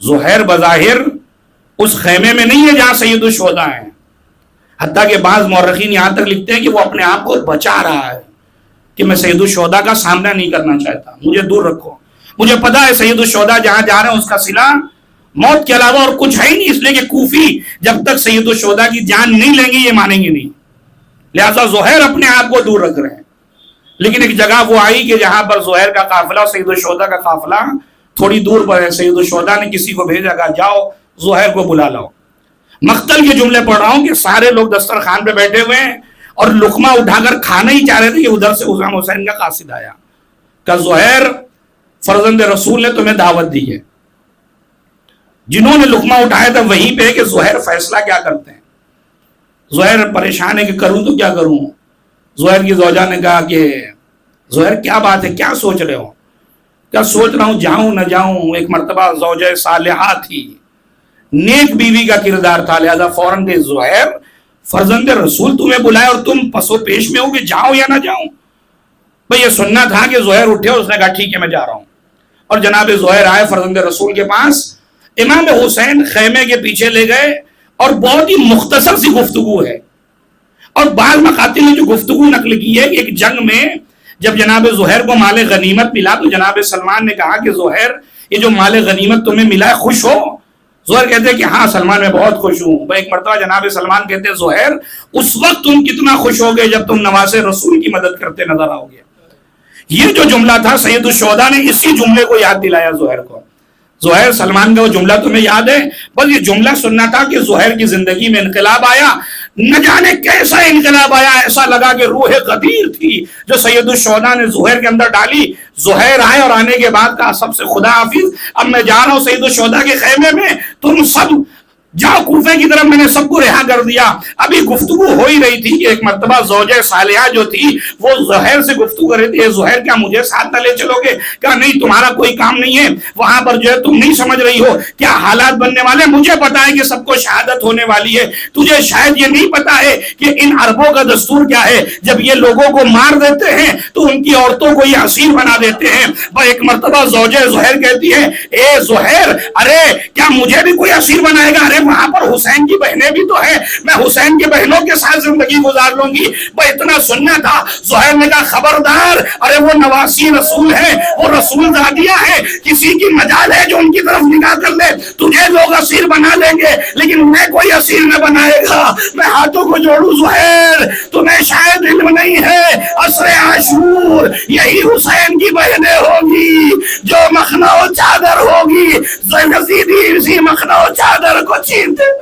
زہیر بظاہر اس خیمے میں نہیں ہے جہاں سید الشہداء ہیں، حتیٰ کہ بعض مورخین یہاں تک لکھتے ہیں کہ وہ اپنے آپ کو بچا رہا ہے کہ میں سید الشہداء کا سامنا نہیں کرنا چاہتا، مجھے دور رکھو. مجھے پتا ہے سید الشہداء جہاں جا رہے ہیں اس کا صلہ موت کے علاوہ اور کچھ ہے ہی نہیں، اس لیے کہ کوفی جب تک سید الشہداء کی جان نہیں لیں گے یہ مانیں گے نہیں. لہٰذا زہیر اپنے آپ کو دور رکھ رہے ہیں. لیکن ایک جگہ وہ آئی کہ جہاں پر زہیر کا قافلہ اور سید الشہداء کا قافلہ تھوڑی دور پر ہے. سید الشہداء نے کسی کو بھیجا، کہا جاؤ زہیر کو بلا لاؤ. مقتل کے جملے پڑھ رہا ہوں کہ سارے لوگ دسترخوان پہ بیٹھے ہوئے ہیں اور لقمہ اٹھا کر کھانا ہی چاہ رہے تھے کہ ادھر سے امام حسین کا قاصد آیا. کہ زہیر فرزند رسول نے تمہیں دعوت دی ہے. جنہوں نے لقمہ اٹھایا تھا وہیں پہ کہ زہیر فیصلہ کیا کرتے ہیں. زہیر پریشان ہے کہ کروں تو کیا کروں. زہیر کی زوجہ نے کہا کہ زہیر کیا بات ہے، کیا سوچ رہے ہو؟ کیا سوچ رہا ہوں جاؤں نہ جاؤں. ایک مرتبہ زوجہ صالحہ تھی، نیک بیوی کا کردار تھا، لہذا فوراً کہ زہیر فرزند رسول تمہیں بلائے اور تم پسو پیش میں ہو کہ جاؤں یا نہ جاؤں. بھئی یہ سننا تھا کہ زہیر اٹھے اور اس نے کہا ٹھیک ہے میں جا رہا ہوں. اور جناب زہیر آئے فرزند رسول کے پاس. امام حسین خیمے کے پیچھے لے گئے اور بہت ہی مختصر سی گفتگو ہے. اور بعض مقاتل نے جو گفتگو نقل کی ہے کہ ایک جنگ میں جب جناب زہیر کو مال غنیمت ملا تو جناب سلمان نے کہا کہ زہیر یہ جو مال غنیمت تمہیں ملا ہے خوش ہو؟ زہیر کہتے ہیں کہ ہاں سلمان میں بہت خوش ہوں. ایک مرتبہ جناب سلمان کہتے ہیں زہیر اس وقت تم کتنا خوش ہو گئے جب تم نواز رسول کی مدد کرتے نظر آؤ گے. یہ جو جملہ تھا سید الشہداء نے اسی جملے کو یاد دلایا زہیر کو. زہیر سلمان کا وہ جملہ تمہیں یاد ہے؟ بس یہ جملہ سننا تھا کہ زہیر کی زندگی میں انقلاب آیا. نہ جانے کیسا انقلاب آیا، ایسا لگا کہ روح غدیر تھی جو سید الشہداء نے زہیر کے اندر ڈالی. زہیر آئے اور آنے کے بعد کہا سب سے خدا حافظ، اب میں جا رہا ہوں سید الشہداء کے خیمے میں، تم سب جاؤ کوفے کی طرف، میں نے سب کو رہا کر دیا. ابھی گفتگو ہو ہی رہی تھی کہ ایک مرتبہ زوجہ صالحہ جو تھی وہ زہیر سے گفتگو کر رہی تھی، زہیر کیا مجھے ساتھ نہ لے چلو گے؟ کہا نہیں تمہارا کوئی کام نہیں ہے وہاں پر، جو ہے تم نہیں سمجھ رہی ہو کیا حالات بننے والے. مجھے پتا ہے کہ سب کو شہادت ہونے والی ہے، تجھے شاید یہ نہیں پتا ہے کہ ان عربوں کا دستور کیا ہے. جب یہ لوگوں کو مار دیتے ہیں تو ان کی عورتوں کو یہ اسیر بنا دیتے ہیں. ایک مرتبہ زوجہ زہیر کہتی ہے اے زہیر ارے کیا مجھے بھی کوئی اسیر بنائے گا؟ ارے وہاں پر حسین کی بہنیں بھی تو ہیں، میں حسین کی بہنوں کے ساتھ زندگی گزار لوں گی. اتنا سننا تھا. زہیر نے کہا خبردار، ارے وہ نواسی رسول ہیں، وہ رسول زادیہ ہیں، کسی کی مجال ہے جو ان کی طرف نگاہ کر لے. تجھے لوگ اسیر بنا لیں گے لیکن میں کوئی اسیر نہ بنائے گا. میں ہاتھوں کو جوڑوں زہیر، تمہیں شاید علم نہیں ہے، عصر عاشور یہی حسین کی بہنیں ہوگی جو مخنا و چادر ہوگی، یزیدی اسی مخنا و چادر کو چھینتے.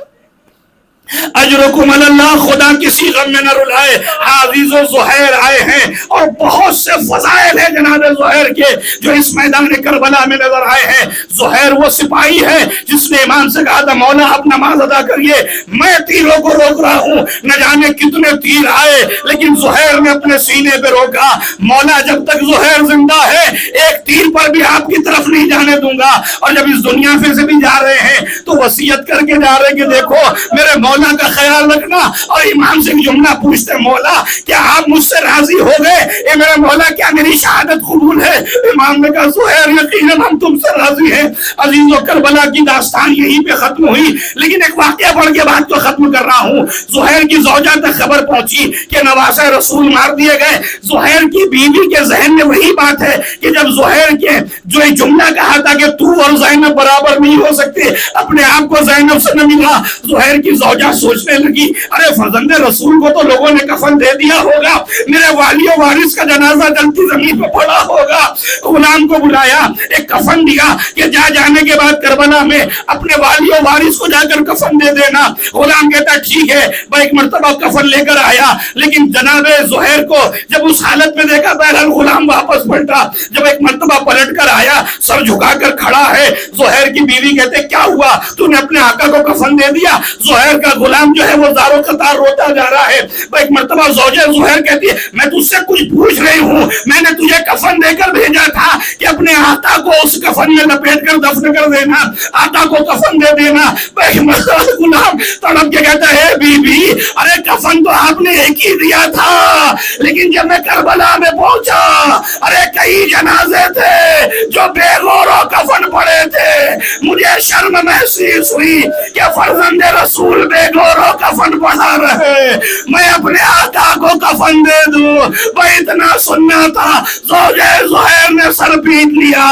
اجرکم اللہ، خدا کسی غم میں نہ رلائے. حافظ و زہیر آئے ہیں اور بہت سے فضائل ہیں جناب زہیر کے جو اس میدان کربلا میں نظر آئے ہیں. زہیر وہ سپاہی ہے جس نے امام سے کہا تھا مولا اب نماز ادا کریے، میں تیروں کو روک رہا ہوں. نہ جانے کتنے تیر آئے لیکن زہیر نے اپنے سینے پہ روکا. مولا جب تک زہیر زندہ ہے ایک تیر پر بھی آپ کی طرف نہیں جانے دوں گا. اور جب اس دنیا سے بھی جا رہے ہیں تو وصیت کر کے جا رہے کہ دیکھو میرے مولا کا خیال رکھنا. اور امام سے جملہ پوچھتے مولا کیا آپ مجھ سے راضی ہو گئے؟ اے میرے مولا کیا میری شہادت قبول ہے؟ امام نے کہا زہیر یقیناً ہم تم سے راضی ہیں. عزیز و کربلا کی داستان یہیں پہ ختم ہوئی لیکن ایک واقعہ پڑھ کے بات کو ختم کر رہا ہوں. زہیر کی زوجہ تک خبر پہنچی کہ نواسہ رسول مار دیے گئے. زہیر کی بیوی کے ذہن میں وہی بات ہے کہ جب زہیر کے جو ایک جملہ کہا تھا کہ تو اور زینب برابر نہیں ہو سکتے، اپنے آپ کو زینب سے نہ ملا. زہیر کی زوجہ سوچنے لگی ارے فرزند رسول کو تو لوگوں نے کفن دے دیا ہوگا، میرے والی و وارث کا جنازہ جلتی زمین پہ پڑا ہوگا. غلام کو بلایا، ایک کفن دیا کہ جانے کے بعد کربلا میں اپنے والی و وارث کو جا کر کفن دے دینا. غلام کہتا ٹھیک ہے. وہ ایک مرتبہ کفن لے کر آیا لیکن جناب زہیر کو جب اس حالت میں دیکھا بہرحال غلام واپس پلٹا. جب ایک مرتبہ پلٹ کر آیا سر جھکا کر کھڑا ہے. زہیر کی بیوی کہتے کیا ہوا، تو نے اپنے آقا کو کفن دے دیا؟ زہیر کا غلام جو ہے وہ زاروں قطار روتا جا رہا ہے. ایک مرتبہ زوجہ زہیر کہتی ہے میں تجھ سے کچھ پوچھ رہی ہوں، میں نے تجھے کفن دے کر بھیجا تھا کہ اپنے آقا کو اس کفن میں لپیٹ کر دفن کر دینا، آقا کو کفن دے دینا. ایک مرتبہ غلام تڑپ کے کہتا ہے بی بی ارے کفن تو آپ نے ایک ہی دیا تھا لیکن جب میں کربلا میں پہنچا ارے کئی جنازے تھے جو بے غور و کفن پڑے تھے. مجھے شرم محسوس ہوئی کہ فرزند رسول بے غور و کفن پڑا رہے، میں اپنے آقا کو کفن دے دوں. وہ اتنا سننا تھا. زوجہ زہیر نے سر پیٹ لیا،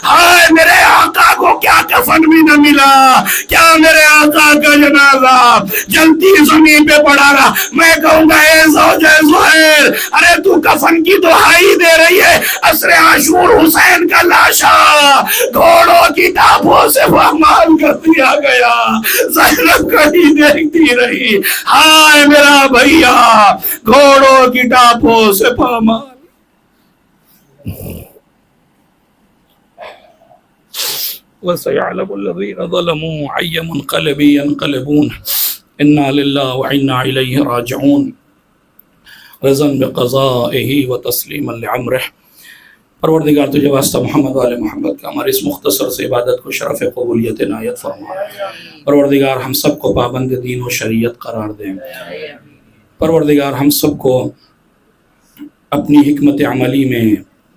ہائے میرے آقا کو کیا کفن بھی نہ ملا، کیا میرے آقا کا جنازہ جلتی زمین پہ پڑا رہا. میں کہوں گا اے زوجہ زہیر ارے تو کفن کی دہائی دے رہی ہے، عصر عاشور حسین کا لاشا گھوڑوں کی ٹاپوں سے پامال کر دیا گیا. زینب کہیں دیکھتی رہی، ہائے میرا بھیا گھوڑوں کی ٹاپوں سے پامال. وَسَيَعْلَمُ الَّذِينَ ظَلَمُوا أَيَّ مُنْقَلَبٍ يَنْقَلِبُونَ إِنَّا لِلَّهِ وَإِنَّا إِلَيْهِ رَاجِعُونَ رضا بقضائه وتسلیما لعمره. پروردگار تجھے واسطہ محمد والے محمد کا ہماری اس مختصر سے عبادت کو شرف قبولیت عنایت فرما. پروردگار ہم سب کو پابند دین و شریعت قرار دیں. پروردگار ہم سب کو اپنی حکمت عملی میں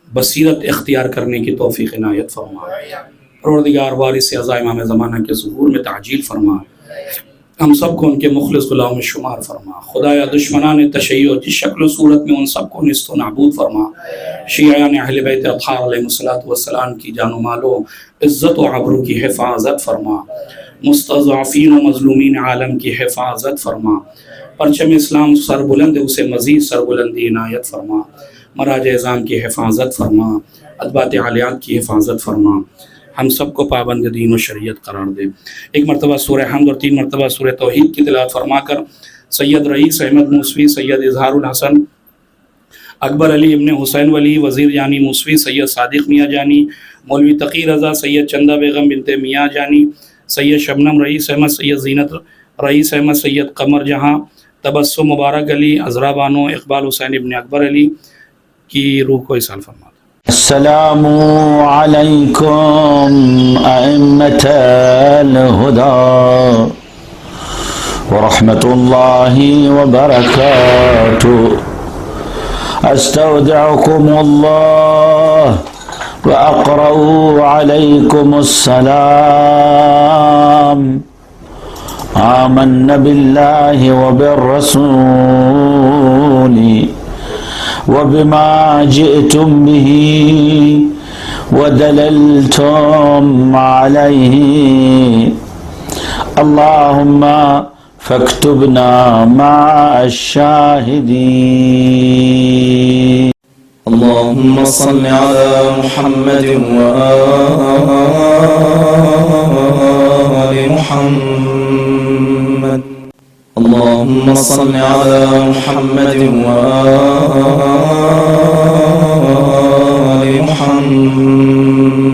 بصیرت اختیار کرنے کی توفیق عنایت فرما. پروردگار وارث اعظم امام زمانہ کے ظہور میں تعجیل فرما. ہم سب کو ان کے مخلص غلام میں شمار فرما. خدایا دشمنان تشیع جس شکل و صورت میں ان سب کو نیست و نابود فرما. شیعان اہل بیت اطہار علیہ السلام کی جان و مال و عزت و عبرو کی حفاظت فرما. مستضعفین و مظلومین عالم کی حفاظت فرما. پرچم اسلام سر بلند اسے مزید سر بلندی عنایت فرما. مراج اعظام کی حفاظت فرما. ادبات عالیات کی حفاظت فرما. ہم سب کو پابند دین و شریعت قرار دے. ایک مرتبہ سورہ حمد اور 3 مرتبہ سورہ توحید کی تلاوت فرما کر سید رئیس احمد موسوی، سید اظہار الحسن، اکبر علی ابن حسین ولی، وزیر جانی موسوی، سید صادق میاں جانی، مولوی تقی رضا، سید چندہ بیگم بنت میاں جانی، سید شبنم رئیس احمد، سید زینت رئیس احمد، سید قمر جہاں، تبسم مبارک علی، عذرا بانو، اقبال حسین ابن اکبر علی کی روح کو اصال فرما. السلام علیکم ائمة الہدی ورحمۃ اللہ وبرکاتہ. استودعکم اللہ واقرأ علیکم السلام. آمنا باللہ وبالرسول وبما جئتم به ودللتم عليه، اللهم فاكتبنا مع الشاهدين. اللهم صل على محمد وآل محمد. اللهم صل على محمد وآل محمد